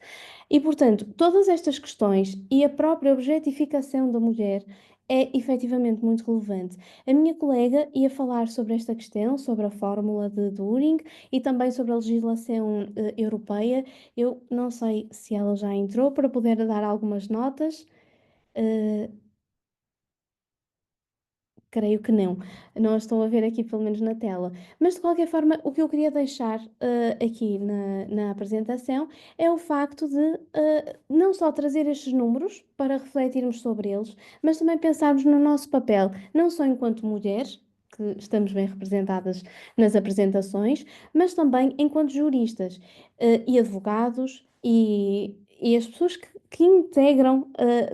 E, portanto, todas estas questões e a própria objetificação da mulher é efetivamente muito relevante. A minha colega ia falar sobre esta questão, sobre a fórmula de Turing e também sobre a legislação europeia. Eu não sei se ela já entrou para poder dar algumas notas. Eh, Creio que não. Não estou a ver aqui, pelo menos na tela. Mas, de qualquer forma, o que eu queria deixar aqui na apresentação é o facto de não só trazer estes números para refletirmos sobre eles, mas também pensarmos no nosso papel, não só enquanto mulheres, que estamos bem representadas nas apresentações, mas também enquanto juristas e advogados e as pessoas que integram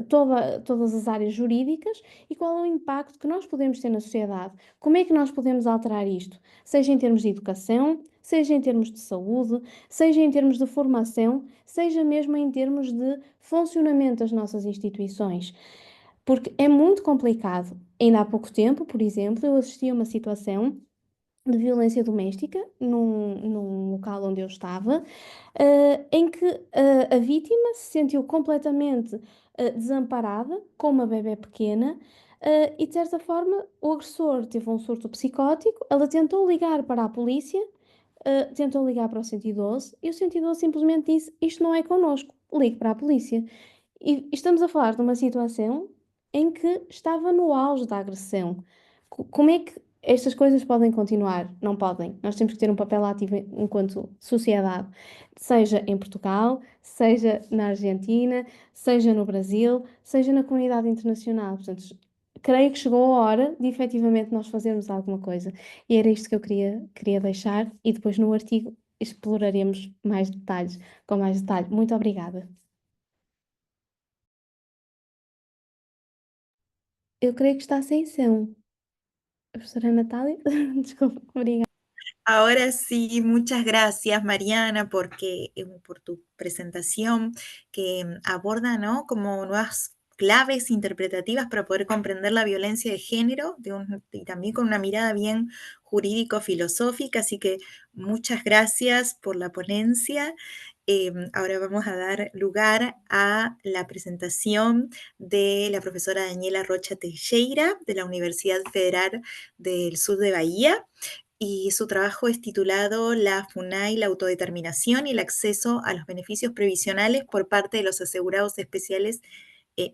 todas as áreas jurídicas e qual é o impacto que nós podemos ter na sociedade. Como é que nós podemos alterar isto? Seja em termos de educação, seja em termos de saúde, seja em termos de formação, seja mesmo em termos de funcionamento das nossas instituições. Porque é muito complicado. Ainda há pouco tempo, por exemplo, eu assisti a uma situação de violência doméstica num local onde eu estava, em que a vítima se sentiu completamente desamparada, com uma bebé pequena, e de certa forma o agressor teve um surto psicótico, ela tentou ligar para a polícia, tentou ligar para o 112 e o 112 simplesmente disse: Isto não é connosco, ligue para a polícia. E estamos a falar de uma situação em que estava no auge da agressão. Como é que estas coisas podem continuar? Não podem. Nós temos que ter um papel ativo enquanto sociedade, seja em Portugal, seja na Argentina, seja no Brasil, seja na comunidade internacional. Portanto, creio que chegou a hora de efetivamente nós fazermos alguma coisa. E era isto que eu queria deixar, e depois no artigo exploraremos mais detalhes, com mais detalhe. Muito obrigada. Eu creio que está sem som. A professora Natália? Desculpa, obrigada. Ahora sí, muchas gracias, Mariana, por tu presentación que aborda, ¿no?, como nuevas claves interpretativas para poder comprender la violencia de género y también con una mirada bien jurídico-filosófica. Así que muchas gracias por la ponencia. Ahora vamos a dar lugar a la presentación de la profesora Daniela Rocha Teixeira de la Universidad Federal del Sur de Bahía. Y su trabajo es titulado La FUNAI, la autodeterminación y el acceso a los beneficios previsionales por parte de los asegurados especiales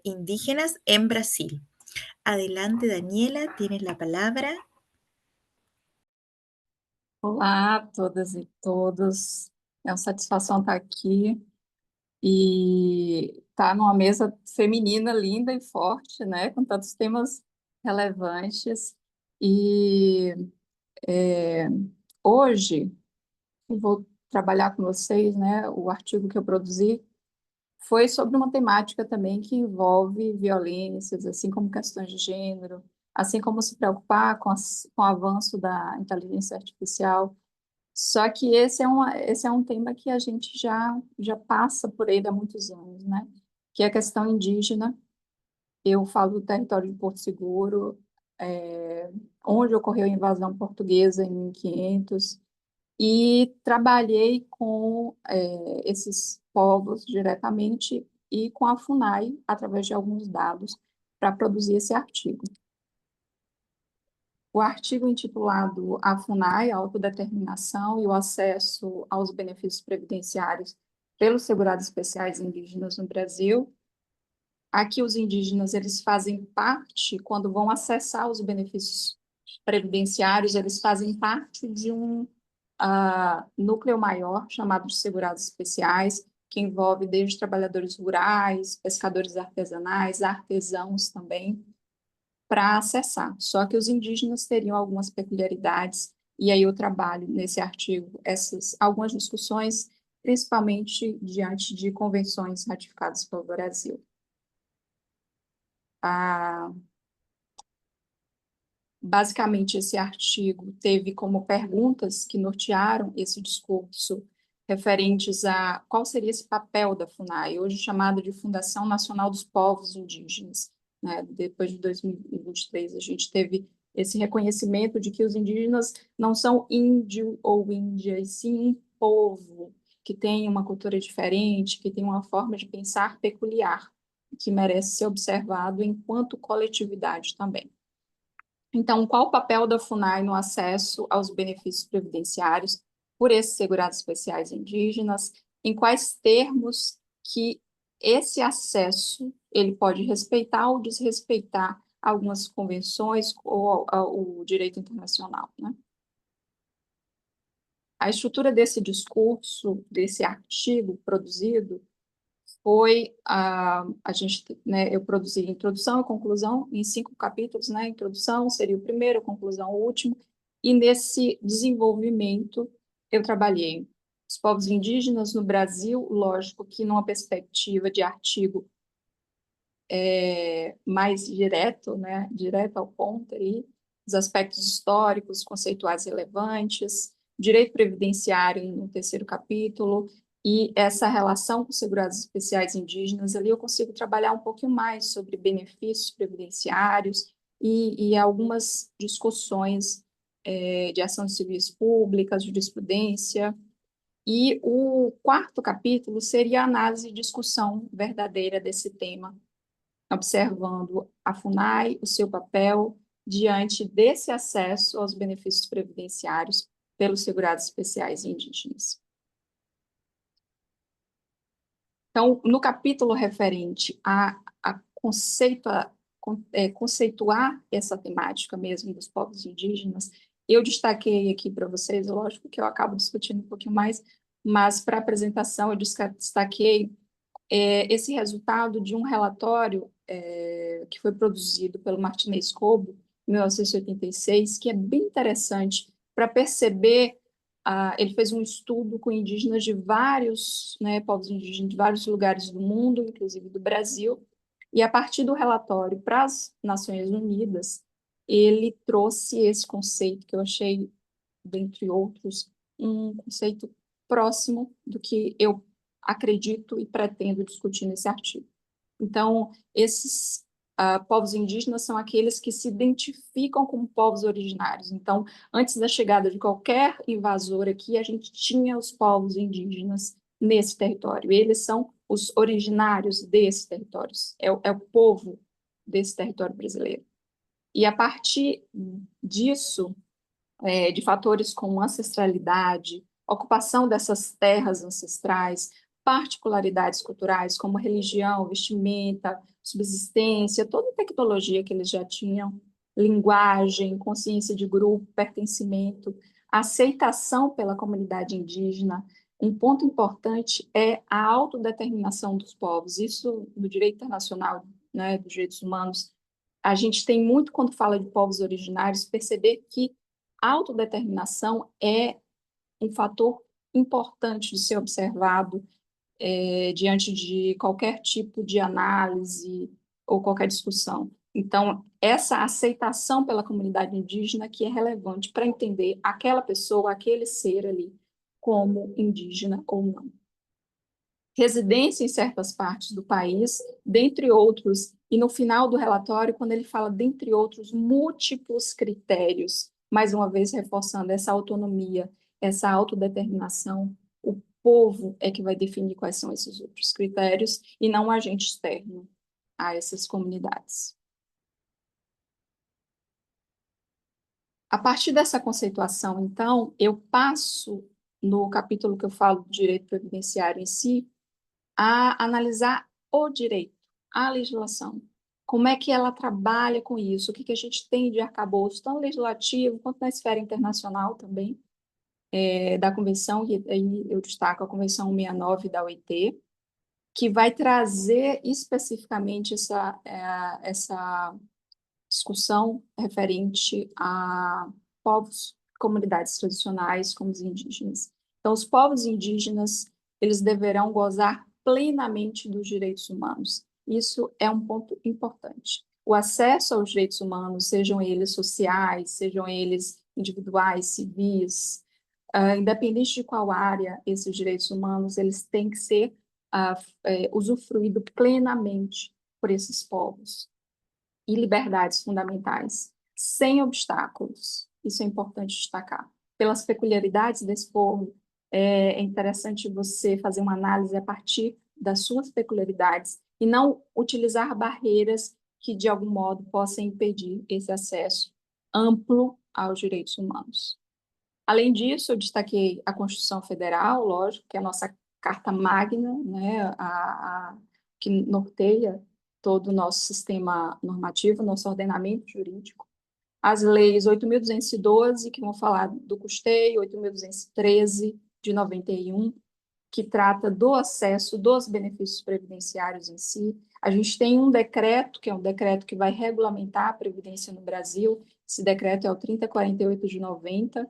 indígenas en Brasil. Adelante, Daniela, tienes la palabra. Olá a todas e todos. É uma satisfação estar aqui e estar numa mesa feminina linda e forte, né, com tantos temas relevantes. E hoje eu vou trabalhar com vocês, né, o artigo que eu produzi foi sobre uma temática também que envolve violências, assim como questões de gênero, assim como se preocupar com o avanço da inteligência artificial. Só que esse é um tema que a gente já passa por ele há muitos anos, né? Que é a questão indígena. Eu falo do território de Porto Seguro, é, onde ocorreu a invasão portuguesa em 1500, e trabalhei com esses povos diretamente e com a FUNAI, através de alguns dados, para produzir esse artigo. O artigo intitulado A FUNAI, a Autodeterminação e o Acesso aos Benefícios Previdenciários pelos Segurados Especiais Indígenas no Brasil. Aqui os indígenas, eles fazem parte, quando vão acessar os benefícios previdenciários, eles fazem parte de um núcleo maior, chamado de segurados especiais, que envolve desde trabalhadores rurais, pescadores artesanais, artesãos também, para acessar. Só que os indígenas teriam algumas peculiaridades, e aí eu trabalho nesse artigo algumas discussões, principalmente diante de convenções ratificadas pelo Brasil. Basicamente, esse artigo teve como perguntas que nortearam esse discurso referentes a qual seria esse papel da FUNAI, hoje chamada de Fundação Nacional dos Povos Indígenas, né? Depois de 2023, a gente teve esse reconhecimento de que os indígenas não são índio ou índia, e sim um povo que tem uma cultura diferente, que tem uma forma de pensar peculiar, que merece ser observado enquanto coletividade também. Então, qual o papel da FUNAI no acesso aos benefícios previdenciários por esses segurados especiais indígenas? Em quais termos que esse acesso ele pode respeitar ou desrespeitar algumas convenções ou o direito internacional, né? A estrutura desse discurso, desse artigo produzido, foi eu produzi a introdução e conclusão em 5 capítulos, né? A introdução seria o primeiro, a conclusão o último, e nesse desenvolvimento eu trabalhei os povos indígenas no Brasil, lógico que numa perspectiva de artigo mais direto, né? Direto ao ponto aí, os aspectos históricos, conceituais relevantes, direito previdenciário no 3º capítulo, e essa relação com os segurados especiais indígenas, ali eu consigo trabalhar um pouquinho mais sobre benefícios previdenciários e algumas discussões de ações civis públicas, jurisprudência. E o 4º capítulo seria a análise e discussão verdadeira desse tema, observando a FUNAI, o seu papel diante desse acesso aos benefícios previdenciários pelos segurados especiais indígenas. Então, no capítulo referente a conceituar essa temática mesmo dos povos indígenas, eu destaquei aqui para vocês, lógico que eu acabo discutindo um pouquinho mais, mas para a apresentação eu destaquei esse resultado de um relatório que foi produzido pelo Martinez Cobo, em 1986, que é bem interessante para perceber. Ele fez um estudo com indígenas de vários, né, povos indígenas de vários lugares do mundo, inclusive do Brasil, e a partir do relatório para as Nações Unidas, ele trouxe esse conceito que eu achei, dentre outros, um conceito próximo do que eu acredito e pretendo discutir nesse artigo. Então, esses povos indígenas são aqueles que se identificam como povos originários. Então, antes da chegada de qualquer invasor aqui, a gente tinha os povos indígenas nesse território. Eles são os originários desses territórios, é o povo desse território brasileiro. E a partir disso, de fatores como ancestralidade, ocupação dessas terras ancestrais, particularidades culturais como religião, vestimenta, subsistência, toda a tecnologia que eles já tinham, linguagem, consciência de grupo, pertencimento, aceitação pela comunidade indígena, um ponto importante é a autodeterminação dos povos. Isso, no direito internacional, né, dos direitos humanos, a gente tem muito, quando fala de povos originários, perceber que a autodeterminação é um fator importante de ser observado diante de qualquer tipo de análise ou qualquer discussão. Então, essa aceitação pela comunidade indígena que é relevante para entender aquela pessoa, aquele ser ali, como indígena ou não. Residência em certas partes do país, dentre outros, e no final do relatório, quando ele fala dentre outros múltiplos critérios, mais uma vez reforçando essa autonomia, essa autodeterminação, o povo é que vai definir quais são esses outros critérios e não um agente externo a essas comunidades. A partir dessa conceituação, então, eu passo, no capítulo que eu falo do direito previdenciário em si, a analisar o direito, a legislação. Como é que ela trabalha com isso? O que a gente tem de arcabouço, tanto legislativo quanto na esfera internacional também, da Convenção, e aí eu destaco a Convenção 169 da OIT, que vai trazer especificamente essa discussão referente a povos, comunidades tradicionais, como os indígenas. Então, os povos indígenas, eles deverão gozar plenamente dos direitos humanos. Isso é um ponto importante. O acesso aos direitos humanos, sejam eles sociais, sejam eles individuais, civis, independente de qual área esses direitos humanos, eles têm que ser usufruídos plenamente por esses povos. E liberdades fundamentais, sem obstáculos. Isso é importante destacar. Pelas peculiaridades desse povo, é interessante você fazer uma análise a partir das suas peculiaridades e não utilizar barreiras que, de algum modo, possam impedir esse acesso amplo aos direitos humanos. Além disso, eu destaquei a Constituição Federal, lógico, que é a nossa carta magna, né, que norteia todo o nosso sistema normativo, nosso ordenamento jurídico. As leis 8.212, que vão falar do custeio, 8.213, de 91, que trata do acesso dos benefícios previdenciários em si. A gente tem um decreto, que é um decreto que vai regulamentar a previdência no Brasil. Esse decreto é o 3048 de 90,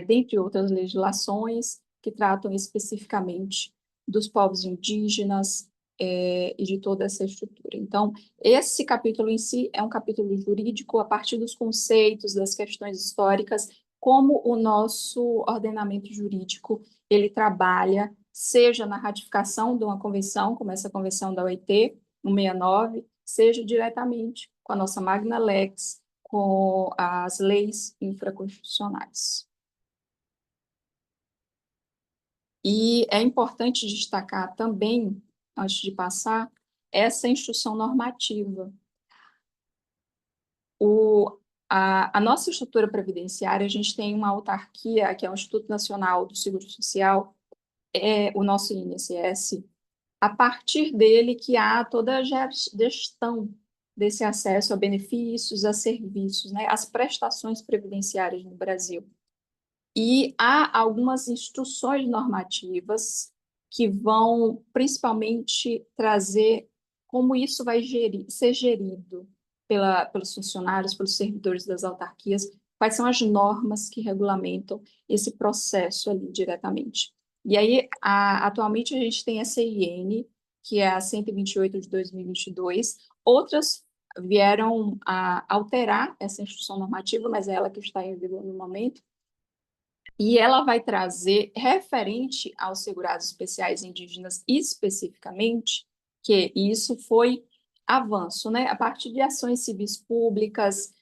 dentre outras legislações que tratam especificamente dos povos indígenas e de toda essa estrutura. Então, esse capítulo em si é um capítulo jurídico a partir dos conceitos, das questões históricas, como o nosso ordenamento jurídico ele trabalha, seja na ratificação de uma convenção, como essa convenção da OIT, 169, seja diretamente com a nossa Magna Lex, com as leis infraconstitucionais. E é importante destacar também, antes de passar, essa instrução normativa. A nossa estrutura previdenciária, a gente tem uma autarquia, que é o Instituto Nacional do Seguro Social, o nosso INSS, a partir dele que há toda a gestão desse acesso a benefícios, a serviços, né, as prestações previdenciárias no Brasil. E há algumas instruções normativas que vão principalmente trazer como isso vai ser gerido pelos funcionários, pelos servidores das autarquias, quais são as normas que regulamentam esse processo ali diretamente. E aí, atualmente, a gente tem a CIN, que é a 128 de 2022, outras vieram a alterar essa instrução normativa, mas é ela que está em vigor no momento, e ela vai trazer, referente aos segurados especiais indígenas especificamente, que isso foi avanço, né? A partir de ações civis públicas,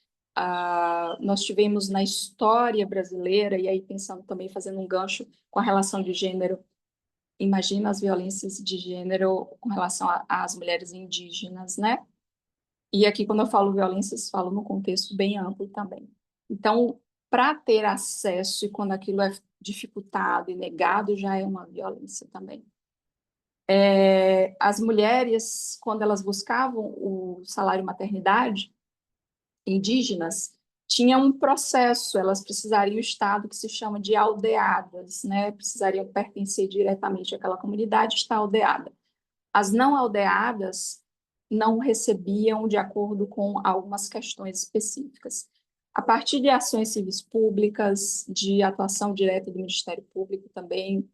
nós tivemos na história brasileira, e aí pensando também, fazendo um gancho com a relação de gênero, imagina as violências de gênero com relação às mulheres indígenas, né? E aqui, quando eu falo violências, falo no contexto bem amplo também. Então, para ter acesso, e quando aquilo é dificultado e negado, já é uma violência também. As mulheres, quando elas buscavam o salário maternidade, indígenas, tinha um processo, elas precisariam estar do que se chama de aldeadas, né? Precisariam pertencer diretamente àquela comunidade, estar aldeada. As não aldeadas não recebiam de acordo com algumas questões específicas. A partir de ações civis públicas, de atuação direta do Ministério Público também,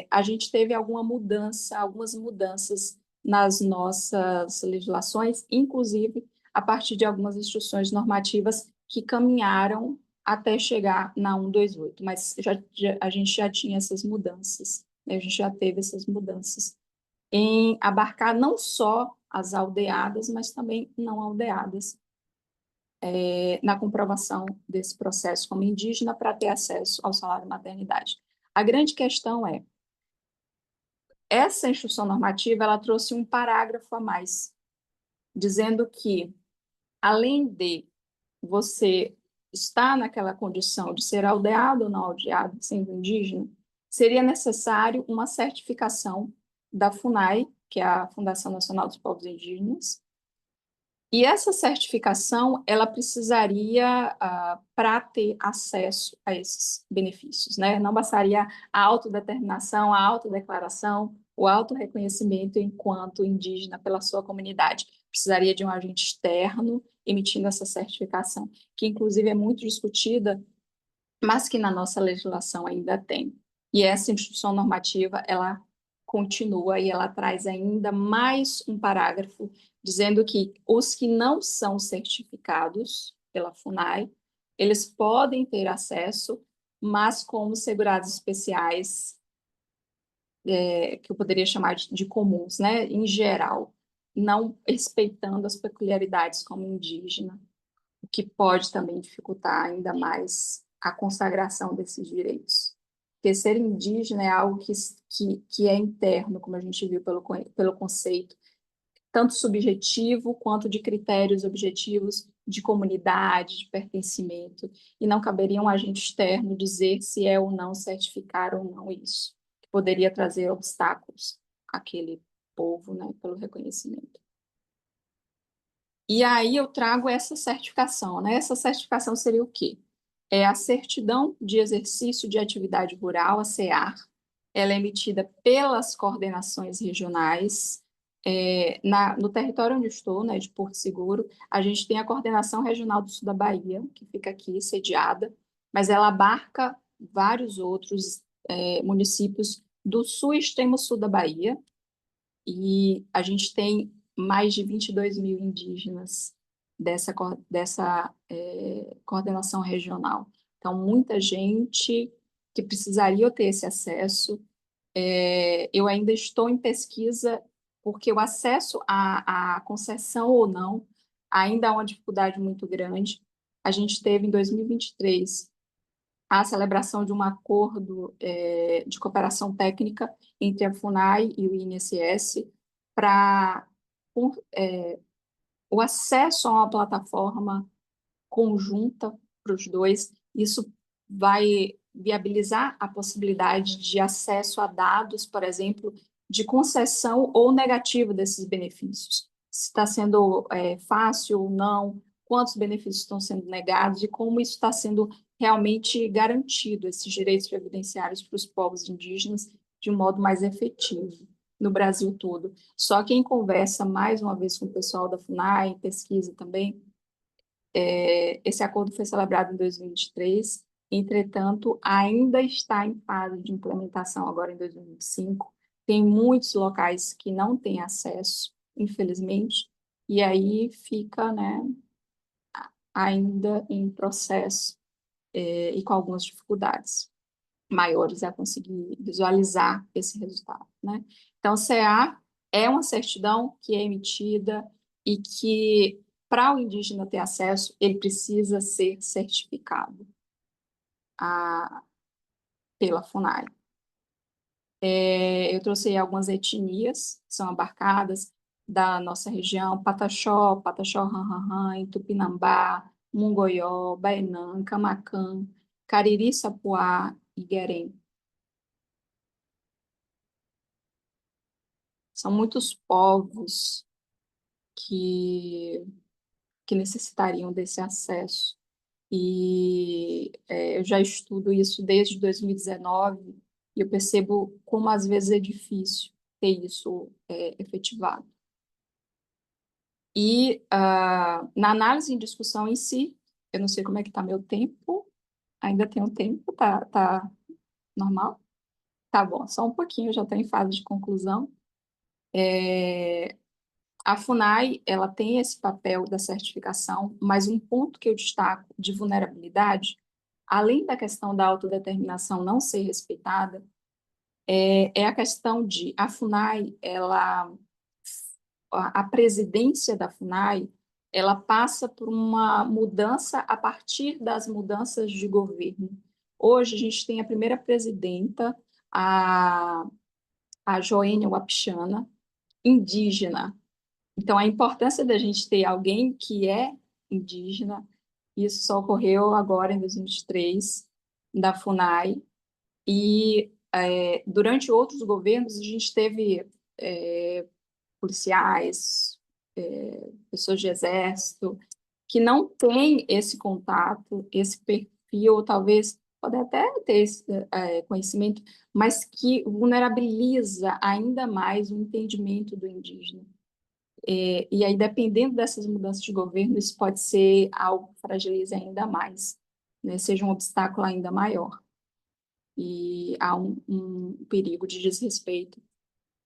a gente teve algumas mudanças nas nossas legislações, inclusive a partir de algumas instruções normativas que caminharam até chegar na 128, mas a gente já tinha essas mudanças, né? A gente já teve essas mudanças em abarcar não só as aldeadas, mas também não aldeadas, na comprovação desse processo como indígena para ter acesso ao salário maternidade. A grande questão é, essa instrução normativa, ela trouxe um parágrafo a mais, dizendo que, além de você estar naquela condição de ser aldeado ou não aldeado, sendo indígena, seria necessário uma certificação da FUNAI, que é a Fundação Nacional dos Povos Indígenas, e essa certificação, ela precisaria, para ter acesso a esses benefícios, né? Não bastaria a autodeterminação, a autodeclaração, o autorreconhecimento enquanto indígena pela sua comunidade. Precisaria de um agente externo emitindo essa certificação, que inclusive é muito discutida, mas que na nossa legislação ainda tem. E essa instrução normativa, ela continua e ela traz ainda mais um parágrafo dizendo que os que não são certificados pela FUNAI, eles podem ter acesso, mas como segurados especiais, que eu poderia chamar de comuns, né, em geral, não respeitando as peculiaridades como indígena, o que pode também dificultar ainda mais a consagração desses direitos. Porque ser indígena é algo que é interno, como a gente viu pelo conceito, tanto subjetivo quanto de critérios objetivos de comunidade, de pertencimento, e não caberia um agente externo dizer se é ou não certificar ou não isso, que poderia trazer obstáculos àquele povo, né, pelo reconhecimento. E aí eu trago essa certificação, né? Essa certificação seria o quê? É a Certidão de Exercício de Atividade Rural, a CEAR. Ela é emitida pelas coordenações regionais. No território onde eu estou, né, de Porto Seguro, a gente tem a Coordenação Regional do Sul da Bahia, que fica aqui sediada, mas ela abarca vários outros municípios do sul e extremo sul da Bahia, e a gente tem mais de 22 mil indígenas dessa coordenação regional. Então, muita gente que precisaria ter esse acesso. Eu ainda estou em pesquisa, porque o acesso à concessão ou não ainda é uma dificuldade muito grande. A gente teve, em 2023, a celebração de um acordo de cooperação técnica entre a FUNAI e o INSS para o acesso a uma plataforma conjunta para os dois. Isso vai viabilizar a possibilidade de acesso a dados, por exemplo, de concessão ou negativo desses benefícios. Se está sendo fácil ou não, quantos benefícios estão sendo negados e como isso está sendo realmente garantido, esses direitos previdenciários para os povos indígenas de um modo mais efetivo no Brasil todo. Só quem conversa mais uma vez com o pessoal da FUNAI, pesquisa também, esse acordo foi celebrado em 2023, entretanto, ainda está em fase de implementação agora em 2025. Tem muitos locais que não têm acesso, infelizmente, e aí fica, né, ainda em processo e com algumas dificuldades maiores a conseguir visualizar esse resultado, né? Então, CA é uma certidão que é emitida e que, para o indígena ter acesso, ele precisa ser certificado pela FUNAI. Eu trouxe aí algumas etnias que são abarcadas da nossa região: Pataxó, Pataxó-Ranranran, Tupinambá, Mungoió, Baenã, Camacan, Cariri-Sapuá e Guerém. São muitos povos que que necessitariam desse acesso. E eu já estudo isso desde 2019 e eu percebo como às vezes é difícil ter isso efetivado. E na análise em discussão em si, eu não sei como é que está meu tempo, ainda tenho tempo, tá normal? Tá bom, só um pouquinho, já estou em fase de conclusão. A FUNAI, ela tem esse papel da certificação, mas um ponto que eu destaco de vulnerabilidade, além da questão da autodeterminação não ser respeitada, é a questão de a FUNAI, a presidência da FUNAI, ela passa por uma mudança a partir das mudanças de governo. Hoje a gente tem a primeira presidenta, a Joênia Wapichana, indígena. Então, a importância da gente ter alguém que é indígena, isso só ocorreu agora em 2023, da FUNAI, e durante outros governos a gente teve policiais, pessoas de exército, que não têm esse contato, esse perfil, talvez pode até ter esse conhecimento, mas que vulnerabiliza ainda mais o entendimento do indígena. E aí, dependendo dessas mudanças de governo, isso pode ser algo que fragilize ainda mais, né? Seja um obstáculo ainda maior. E há um perigo de desrespeito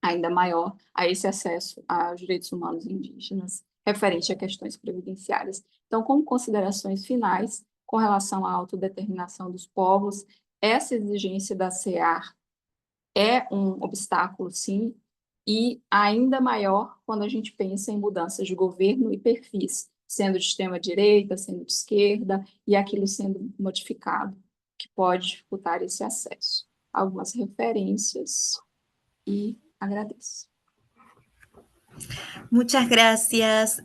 ainda maior a esse acesso aos direitos humanos indígenas, referente a questões previdenciárias. Então, como considerações finais, com relação à autodeterminação dos povos, essa exigência da CEAR é um obstáculo, sim, e ainda maior quando a gente pensa em mudanças de governo e perfis, sendo de extrema-direita, sendo de esquerda, e aquilo sendo modificado, que pode dificultar esse acesso. Algumas referências e agradeço. Muchas gracias,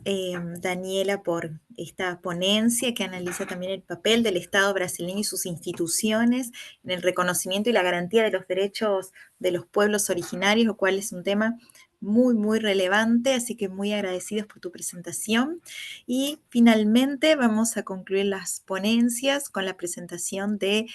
Daniela, por esta ponencia que analiza también el papel del Estado brasileño y sus instituciones en el reconocimiento y la garantía de los derechos de los pueblos originarios, lo cual es un tema muy, muy relevante, así que muy agradecidos por tu presentación. Y finalmente vamos a concluir las ponencias con la presentación de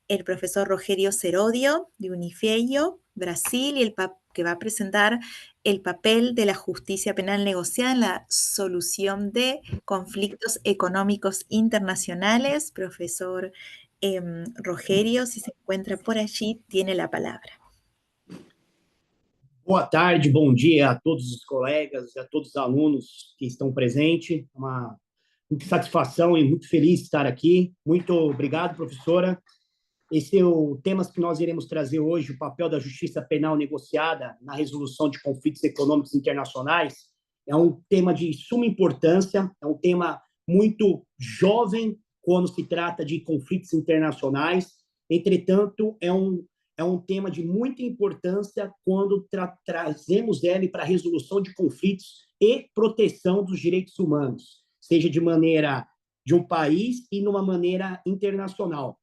el profesor Rogerio Serodio, de Unifeio, Brasil, y que va a presentar el papel de la justicia penal negociada en la solución de conflictos económicos internacionales. Profesor Rogerio, si se encuentra por allí, tiene la palabra. Boa tarde, bom dia a todos os colegas, a todos os alunos que estão presentes. Muita satisfação e muito feliz de estar aqui. Muito obrigado, professora. Esse é o tema que nós iremos trazer hoje, o papel da justiça penal negociada na resolução de conflitos econômicos internacionais. É um tema de suma importância, é um tema muito jovem quando se trata de conflitos internacionais. Entretanto, é um tema de muita importância quando trazemos ele para a resolução de conflitos e proteção dos direitos humanos, seja de maneira de um país e numa maneira internacional.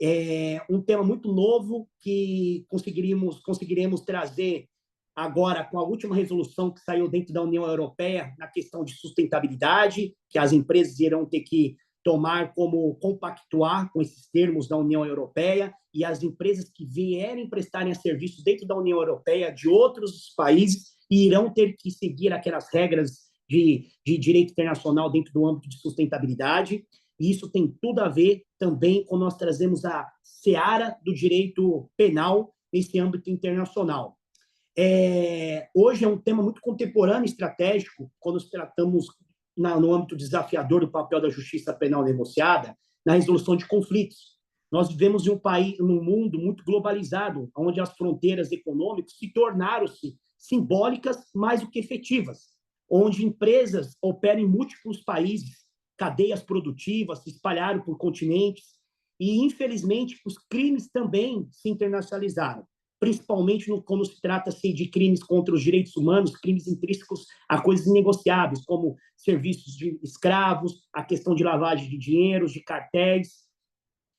É um tema muito novo que conseguiremos trazer agora com a última resolução que saiu dentro da União Europeia na questão de sustentabilidade, que as empresas irão ter que tomar como compactuar com esses termos da União Europeia, e as empresas que vierem prestarem serviços dentro da União Europeia de outros países irão ter que seguir aquelas regras de direito internacional dentro do âmbito de sustentabilidade. E isso tem tudo a ver também quando nós trazemos a seara do direito penal nesse âmbito internacional. Hoje é um tema muito contemporâneo e estratégico quando nos tratamos no âmbito desafiador do papel da justiça penal negociada na resolução de conflitos. Nós vivemos em um país, num mundo muito globalizado, onde as fronteiras econômicas se tornaram-se simbólicas mais do que efetivas, onde empresas operam em múltiplos países, cadeias produtivas se espalharam por continentes e, infelizmente, os crimes também se internacionalizaram, principalmente quando se trata-se de crimes contra os direitos humanos, crimes intrínsecos a coisas inegociáveis, como serviços de escravos, a questão de lavagem de dinheiro, de cartéis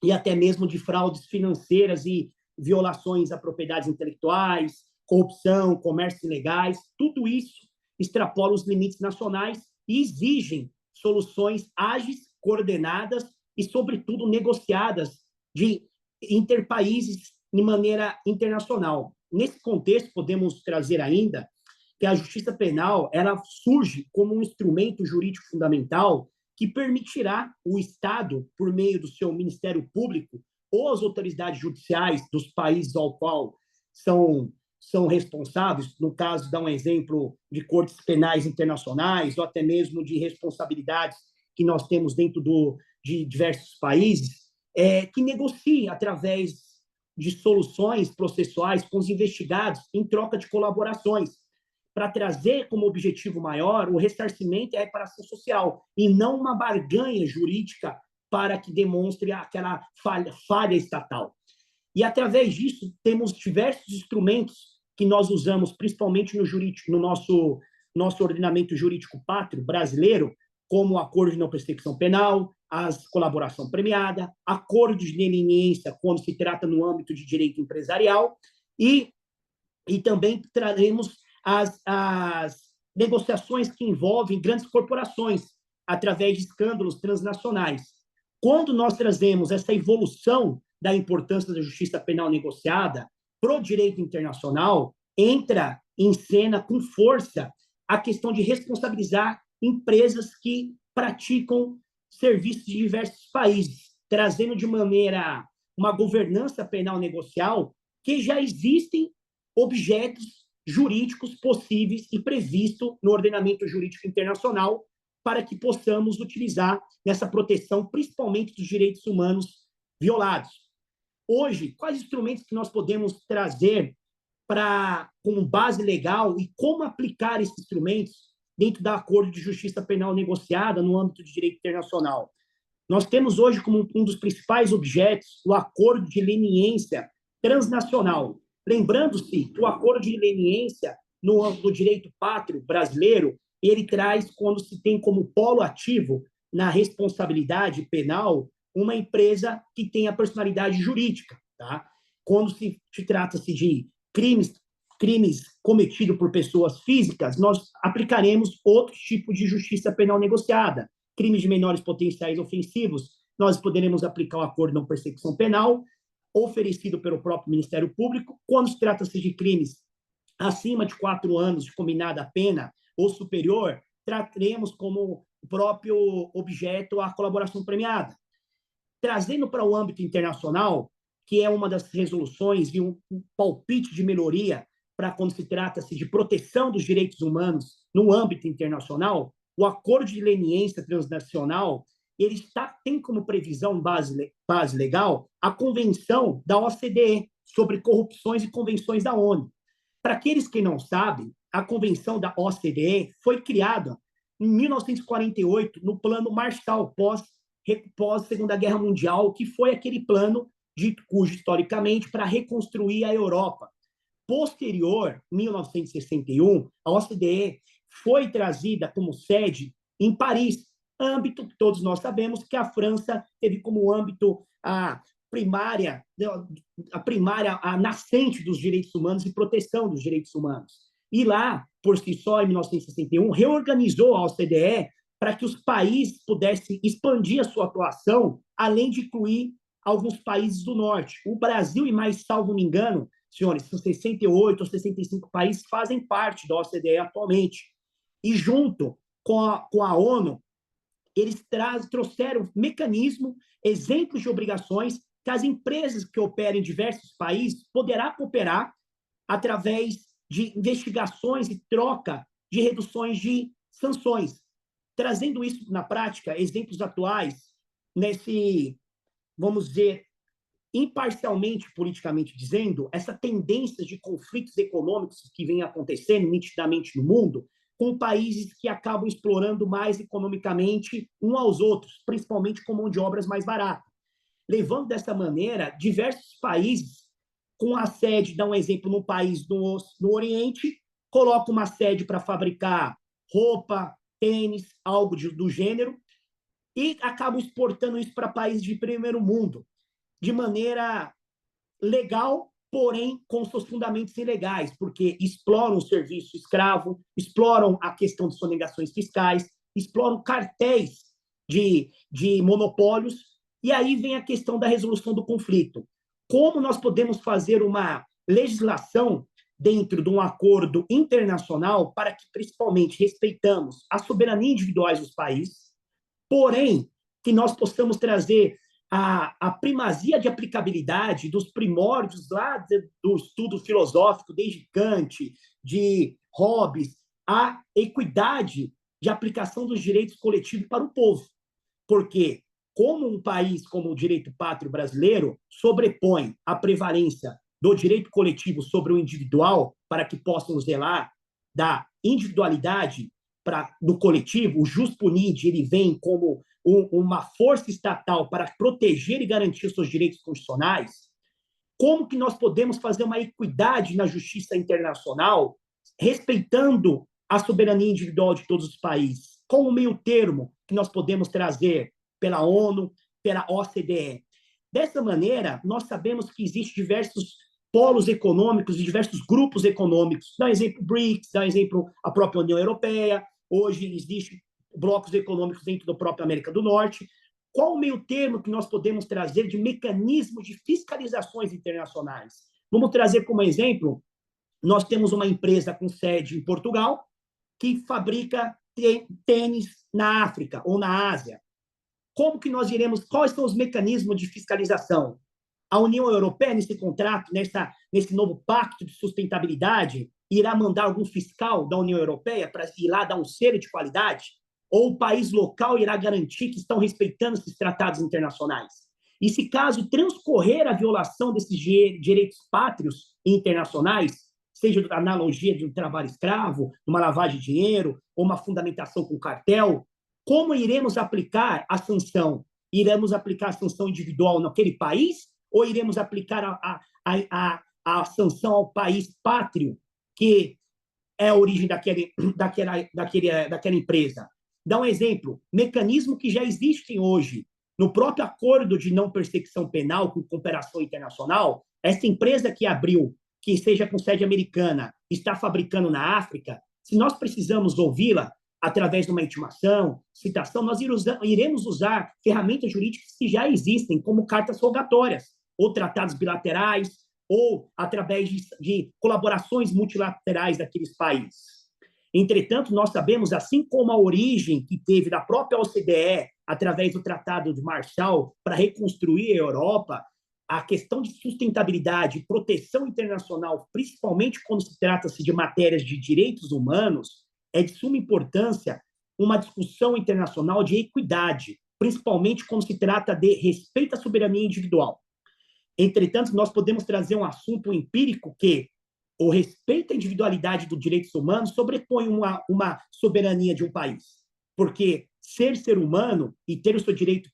e até mesmo de fraudes financeiras e violações a propriedades intelectuais, corrupção, comércio ilegais. Tudo isso extrapola os limites nacionais e exigem soluções ágeis, coordenadas e, sobretudo, negociadas de interpaíses de maneira internacional. Nesse contexto, podemos trazer ainda que a justiça penal ela surge como um instrumento jurídico fundamental que permitirá o Estado, por meio do seu Ministério Público ou as autoridades judiciais dos países ao qual são responsáveis, no caso, dá um exemplo de cortes penais internacionais ou até mesmo de responsabilidades que nós temos dentro de diversos países, que negocie através de soluções processuais com os investigados em troca de colaborações, para trazer como objetivo maior o ressarcimento e a reparação social, e não uma barganha jurídica para que demonstre aquela falha estatal. E, através disso, temos diversos instrumentos que nós usamos, principalmente no nosso ordenamento jurídico pátrio brasileiro, como o acordo de não persecução penal, a colaboração premiada, acordo de leniência, quando se trata no âmbito de direito empresarial, e também traremos as negociações que envolvem grandes corporações, através de escândalos transnacionais. Quando nós trazemos essa evolução da importância da justiça penal negociada para o direito internacional, entra em cena com força a questão de responsabilizar empresas que praticam serviços de diversos países, trazendo de maneira uma governança penal negocial que já existem objetos jurídicos possíveis e previsto no ordenamento jurídico internacional para que possamos utilizar nessa proteção, principalmente dos direitos humanos violados. Hoje, quais instrumentos que nós podemos trazer como base legal e como aplicar esses instrumentos dentro do acordo de justiça penal negociada no âmbito de direito internacional? Nós temos hoje como um dos principais objetos o acordo de leniência transnacional. Lembrando-se que o acordo de leniência no direito pátrio brasileiro, ele traz, quando se tem como polo ativo na responsabilidade penal, uma empresa que tem a personalidade jurídica, tá? Quando se trata-se de crimes cometidos por pessoas físicas, nós aplicaremos outro tipo de justiça penal negociada. Crimes de menores potenciais ofensivos, nós poderemos aplicar o acordo de não persecução penal, oferecido pelo próprio Ministério Público. Quando se trata-se de crimes acima de 4 anos de combinada pena ou superior, trataremos como próprio objeto a colaboração premiada. Trazendo para o âmbito internacional, que é uma das resoluções e um palpite de melhoria para quando se trata-se de proteção dos direitos humanos no âmbito internacional, o acordo de leniência transnacional, ele tem como previsão base legal a Convenção da OCDE sobre corrupções e convenções da ONU. Para aqueles que não sabem, a Convenção da OCDE foi criada em 1948 no Plano Marshall, pós-Segunda Guerra Mundial, que foi aquele plano dito cujo, historicamente, para reconstruir a Europa. Posterior, em 1961, a OCDE foi trazida como sede em Paris, âmbito que todos nós sabemos que a França teve como âmbito a primária, a nascente dos direitos humanos e proteção dos direitos humanos. E lá, por si só, em 1961, reorganizou a OCDE para que os países pudessem expandir a sua atuação, além de incluir alguns países do norte. O Brasil e mais, salvo me engano, senhores, são 68 ou 65 países que fazem parte da OCDE atualmente. E junto com a ONU, eles trouxeram mecanismo, exemplos de obrigações que as empresas que operam em diversos países poderá cooperar através de investigações e troca de reduções de sanções. Trazendo isso na prática, exemplos atuais, vamos dizer, imparcialmente, politicamente dizendo, essa tendência de conflitos econômicos que vem acontecendo nitidamente no mundo, com países que acabam explorando mais economicamente uns aos outros, principalmente com mão de obras mais barata. Levando dessa maneira, diversos países, com a sede, dá um exemplo, num país no Oriente, coloca uma sede para fabricar roupa, tênis, algo do gênero, e acabam exportando isso para países de primeiro mundo, de maneira legal, porém com seus fundamentos ilegais, porque exploram o serviço escravo, exploram a questão de sonegações fiscais, exploram cartéis de monopólios, e aí vem a questão da resolução do conflito. Como nós podemos fazer uma legislação dentro de um acordo internacional para que, principalmente, respeitamos a soberania individual dos países, porém, que nós possamos trazer a primazia de aplicabilidade dos primórdios lá do estudo filosófico, desde Kant, de Hobbes, a equidade de aplicação dos direitos coletivos para o povo. Porque, como um país como o direito pátrio brasileiro sobrepõe a prevalência do direito coletivo sobre o individual para que possam zelar da individualidade do coletivo, o jus puniendi, ele vem como uma força estatal para proteger e garantir os seus direitos constitucionais. Como que nós podemos fazer uma equidade na justiça internacional, respeitando a soberania individual de todos os países? Qual o meio termo que nós podemos trazer pela ONU, pela OCDE? Dessa maneira, nós sabemos que existem diversos polos econômicos e diversos grupos econômicos. Dá um exemplo BRICS, dá um exemplo a própria União Europeia. Hoje existem blocos econômicos dentro da própria América do Norte. Qual o meio termo que nós podemos trazer de mecanismos de fiscalizações internacionais? Vamos trazer como exemplo, nós temos uma empresa com sede em Portugal que fabrica tênis na África ou na Ásia. Como que nós iremos, quais são os mecanismos de fiscalização? A União Europeia, nesse contrato, nesse novo pacto de sustentabilidade, irá mandar algum fiscal da União Europeia para ir lá dar um selo de qualidade? Ou o país local irá garantir que estão respeitando esses tratados internacionais? E se caso transcorrer a violação desses direitos pátrios e internacionais, seja da analogia de um trabalho escravo, uma lavagem de dinheiro, ou uma fundamentação com cartel, como iremos aplicar a sanção? Iremos aplicar a sanção individual naquele país? Ou iremos aplicar a sanção ao país pátrio, que é a origem daquela empresa? Dá um exemplo, mecanismo que já existem hoje no próprio acordo de não persecução penal com cooperação internacional. Essa empresa que abriu, que seja com sede americana, está fabricando na África, se nós precisamos ouvi-la através de uma intimação, citação, nós iremos usar ferramentas jurídicas que já existem, como cartas rogatórias, ou tratados bilaterais, ou através de colaborações multilaterais daqueles países. Entretanto, nós sabemos, assim como a origem que teve da própria OCDE, através do Tratado de Marshall, para reconstruir a Europa, a questão de sustentabilidade e proteção internacional, principalmente quando se trata-se de matérias de direitos humanos, é de suma importância uma discussão internacional de equidade, principalmente quando se trata de respeito à soberania individual. Entretanto, nós podemos trazer um assunto empírico que o respeito à individualidade dos direitos humanos sobrepõe uma soberania de um país. Porque ser humano e ter o seu direito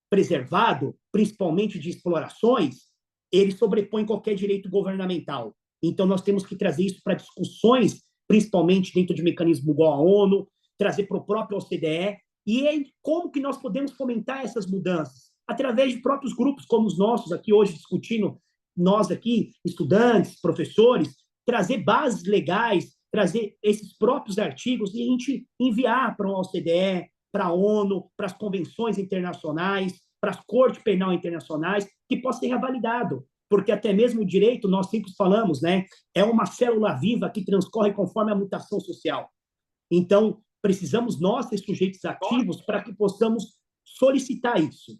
preservado, principalmente de explorações, ele sobrepõe qualquer direito governamental. Então, nós temos que trazer isso para discussões, principalmente dentro de mecanismo igual à ONU, trazer para o próprio OCDE, e como que nós podemos fomentar essas mudanças? Através de próprios grupos como os nossos, aqui hoje discutindo, nós aqui, estudantes, professores, trazer bases legais, trazer esses próprios artigos e a gente enviar para a OCDE, para a ONU, para as convenções internacionais, para as cortes penais internacionais, que possa ser revalidado. Porque até mesmo o direito, nós sempre falamos, né, é uma célula viva que transcorre conforme a mutação social. Então, precisamos nós ser sujeitos ativos para que possamos solicitar isso.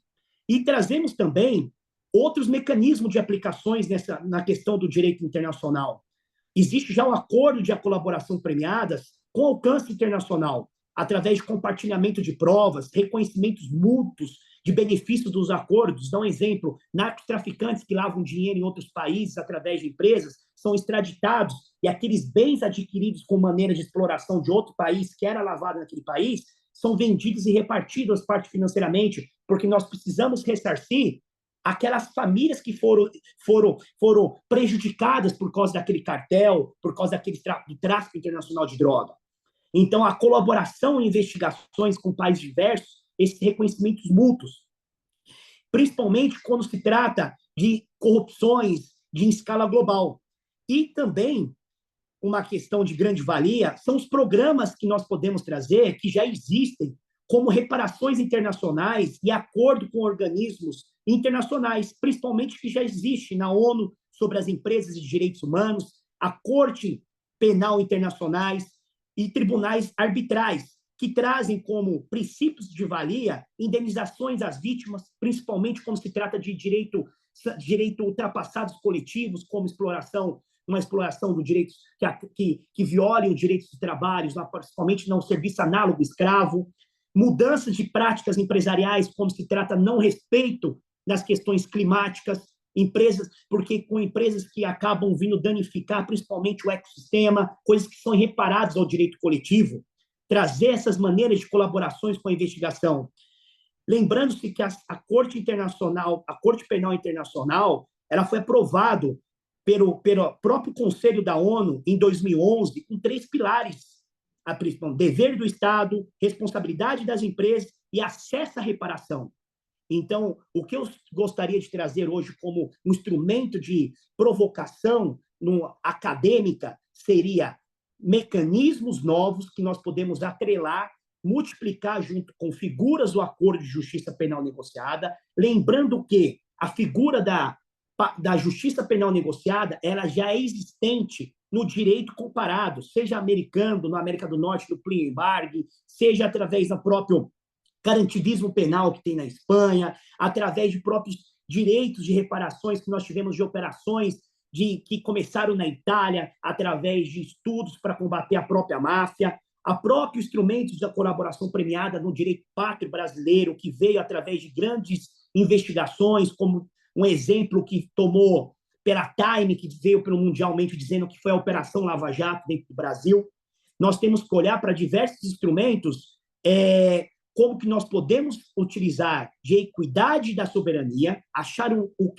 E trazemos também outros mecanismos de aplicações na questão do direito internacional. Existe já um acordo de colaboração premiadas com alcance internacional, através de compartilhamento de provas, reconhecimentos mútuos de benefícios dos acordos. Dá um exemplo, narcotraficantes que lavam dinheiro em outros países através de empresas são extraditados e aqueles bens adquiridos com maneira de exploração de outro país que era lavado naquele país são vendidos e repartidos parte financeiramente, porque nós precisamos ressarcir aquelas famílias que foram prejudicadas por causa daquele cartel, por causa do tráfico internacional de droga. Então, a colaboração em investigações com países diversos, esses reconhecimentos mútuos, principalmente quando se trata de corrupções em escala global. E também uma questão de grande valia são os programas que nós podemos trazer, que já existem, como reparações internacionais e acordo com organismos internacionais, principalmente que já existe na ONU sobre as empresas de direitos humanos, a Corte Penal Internacionais e tribunais arbitrais, que trazem como princípios de valia indenizações às vítimas, principalmente quando se trata de direito ultrapassados coletivos, como uma exploração do direito que violem os direitos de trabalho, principalmente no serviço análogo escravo, mudanças de práticas empresariais, como se trata não respeito nas questões climáticas, porque com empresas que acabam vindo danificar principalmente o ecossistema, coisas que são irreparáveis ao direito coletivo, trazer essas maneiras de colaborações com a investigação. Lembrando-se que a Corte Penal Internacional, ela foi aprovado pelo próprio Conselho da ONU em 2011 com 3 pilares: dever do Estado, responsabilidade das empresas e acesso à reparação. Então, o que eu gostaria de trazer hoje como um instrumento de provocação acadêmica seria mecanismos novos que nós podemos atrelar, multiplicar junto com figuras do acordo de justiça penal negociada, lembrando que a figura da justiça penal negociada ela já é existente no direito comparado, seja americano, na América do Norte, do plea bargain, seja através do próprio garantivismo penal que tem na Espanha, através de próprios direitos de reparações que nós tivemos de operações que começaram na Itália, através de estudos para combater a própria máfia, a próprio instrumentos da colaboração premiada no direito pátrio brasileiro, que veio através de grandes investigações, como um exemplo que tomou pela Time, que veio pelo mundialmente dizendo que foi a Operação Lava Jato dentro do Brasil. Nós temos que olhar para diversos instrumentos, como que nós podemos utilizar de equidade da soberania, achar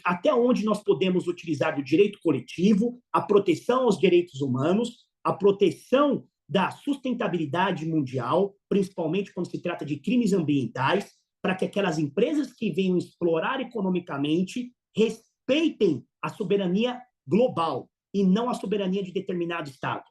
até onde nós podemos utilizar do direito coletivo, a proteção aos direitos humanos, a proteção da sustentabilidade mundial, principalmente quando se trata de crimes ambientais, para que aquelas empresas que venham explorar economicamente respeitem a soberania global e não a soberania de determinado Estado,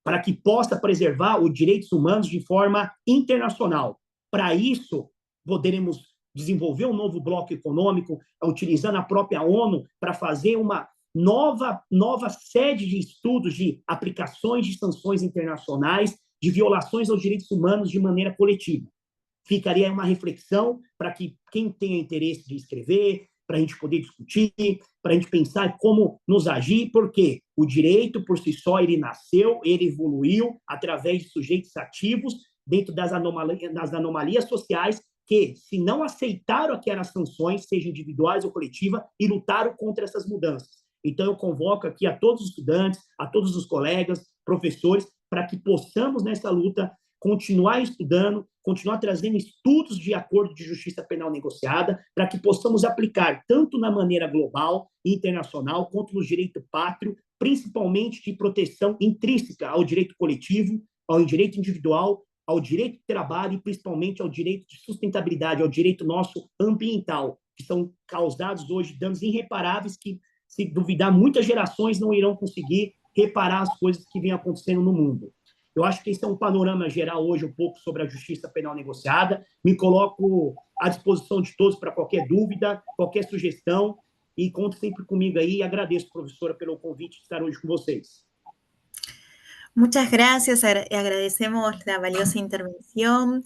para que possa preservar os direitos humanos de forma internacional. Para isso, poderemos desenvolver um novo bloco econômico, utilizando a própria ONU para fazer uma nova sede de estudos de aplicações de sanções internacionais, de violações aos direitos humanos de maneira coletiva. Ficaria uma reflexão para que quem tenha interesse de escrever, para a gente poder discutir, para a gente pensar como nos agir, porque o direito, por si só, ele nasceu, ele evoluiu através de sujeitos ativos dentro das anomalias sociais que, se não aceitaram aquelas sanções, sejam individuais ou coletivas, e lutaram contra essas mudanças. Então, eu convoco aqui a todos os estudantes, a todos os colegas, professores, para que possamos, nessa luta, continuar estudando, continuar trazendo estudos de acordo de justiça penal negociada, para que possamos aplicar tanto na maneira global e internacional, quanto no direito pátrio, principalmente de proteção intrínseca ao direito coletivo, ao direito individual, ao direito de trabalho e principalmente ao direito de sustentabilidade, ao direito nosso ambiental, que são causados hoje danos irreparáveis que, se duvidar, muitas gerações não irão conseguir reparar as coisas que vêm acontecendo no mundo. Eu acho que esse é um panorama geral hoje um pouco sobre a justiça penal negociada. Me coloco à disposição de todos para qualquer dúvida, qualquer sugestão, e conte sempre comigo aí. E agradeço, professora, pelo convite de estar hoje com vocês. Muchas gracias, agradecemos la valiosa intervención,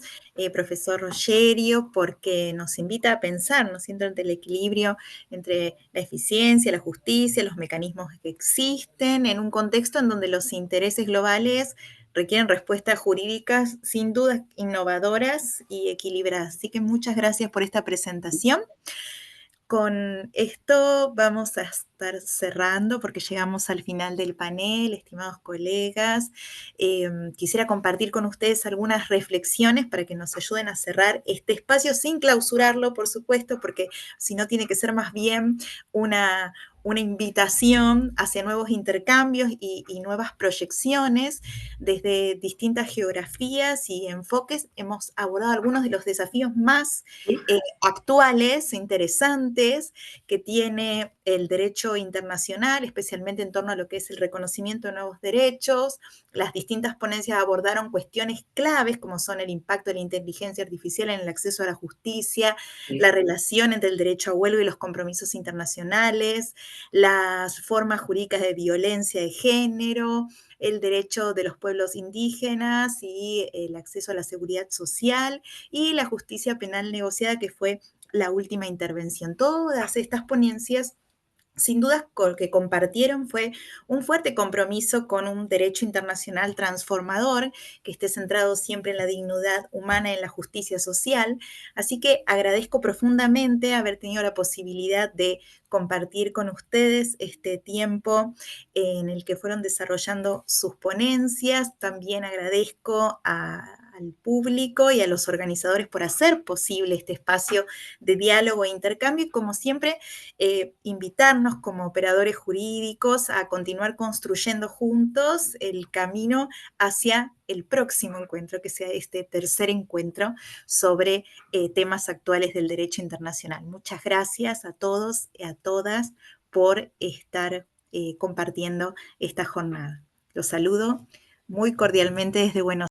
profesor Roggerio, porque nos invita a pensar, ¿no es cierto?, el equilibrio entre la eficiencia, la justicia, los mecanismos que existen en un contexto en donde los intereses globales requieren respuestas jurídicas sin duda innovadoras y equilibradas. Así que muchas gracias por esta presentación. Con esto vamos a estar cerrando porque llegamos al final del panel, estimados colegas. Quisiera compartir con ustedes algunas reflexiones para que nos ayuden a cerrar este espacio sin clausurarlo, por supuesto, porque si no tiene que ser más bien una invitación hacia nuevos intercambios y nuevas proyecciones desde distintas geografías y enfoques. Hemos abordado algunos de los desafíos más actuales e interesantes que tiene el derecho internacional, especialmente en torno a lo que es el reconocimiento de nuevos derechos. Las distintas ponencias abordaron cuestiones claves como son el impacto de la inteligencia artificial en el acceso a la justicia, la relación entre el derecho a huelga y los compromisos internacionales, las formas jurídicas de violencia de género, el derecho de los pueblos indígenas y el acceso a la seguridad social y la justicia penal negociada, que fue la última intervención. Todas estas ponencias, sin duda, lo que compartieron fue un fuerte compromiso con un derecho internacional transformador que esté centrado siempre en la dignidad humana y en la justicia social. Así que agradezco profundamente haber tenido la posibilidad de compartir con ustedes este tiempo en el que fueron desarrollando sus ponencias. También agradezco al público y a los organizadores por hacer posible este espacio de diálogo e intercambio y, como siempre, invitarnos como operadores jurídicos a continuar construyendo juntos el camino hacia el próximo encuentro, que sea este tercer encuentro sobre temas actuales del derecho internacional. Muchas gracias a todos y a todas por estar compartiendo esta jornada. Los saludo muy cordialmente desde Buenos Aires.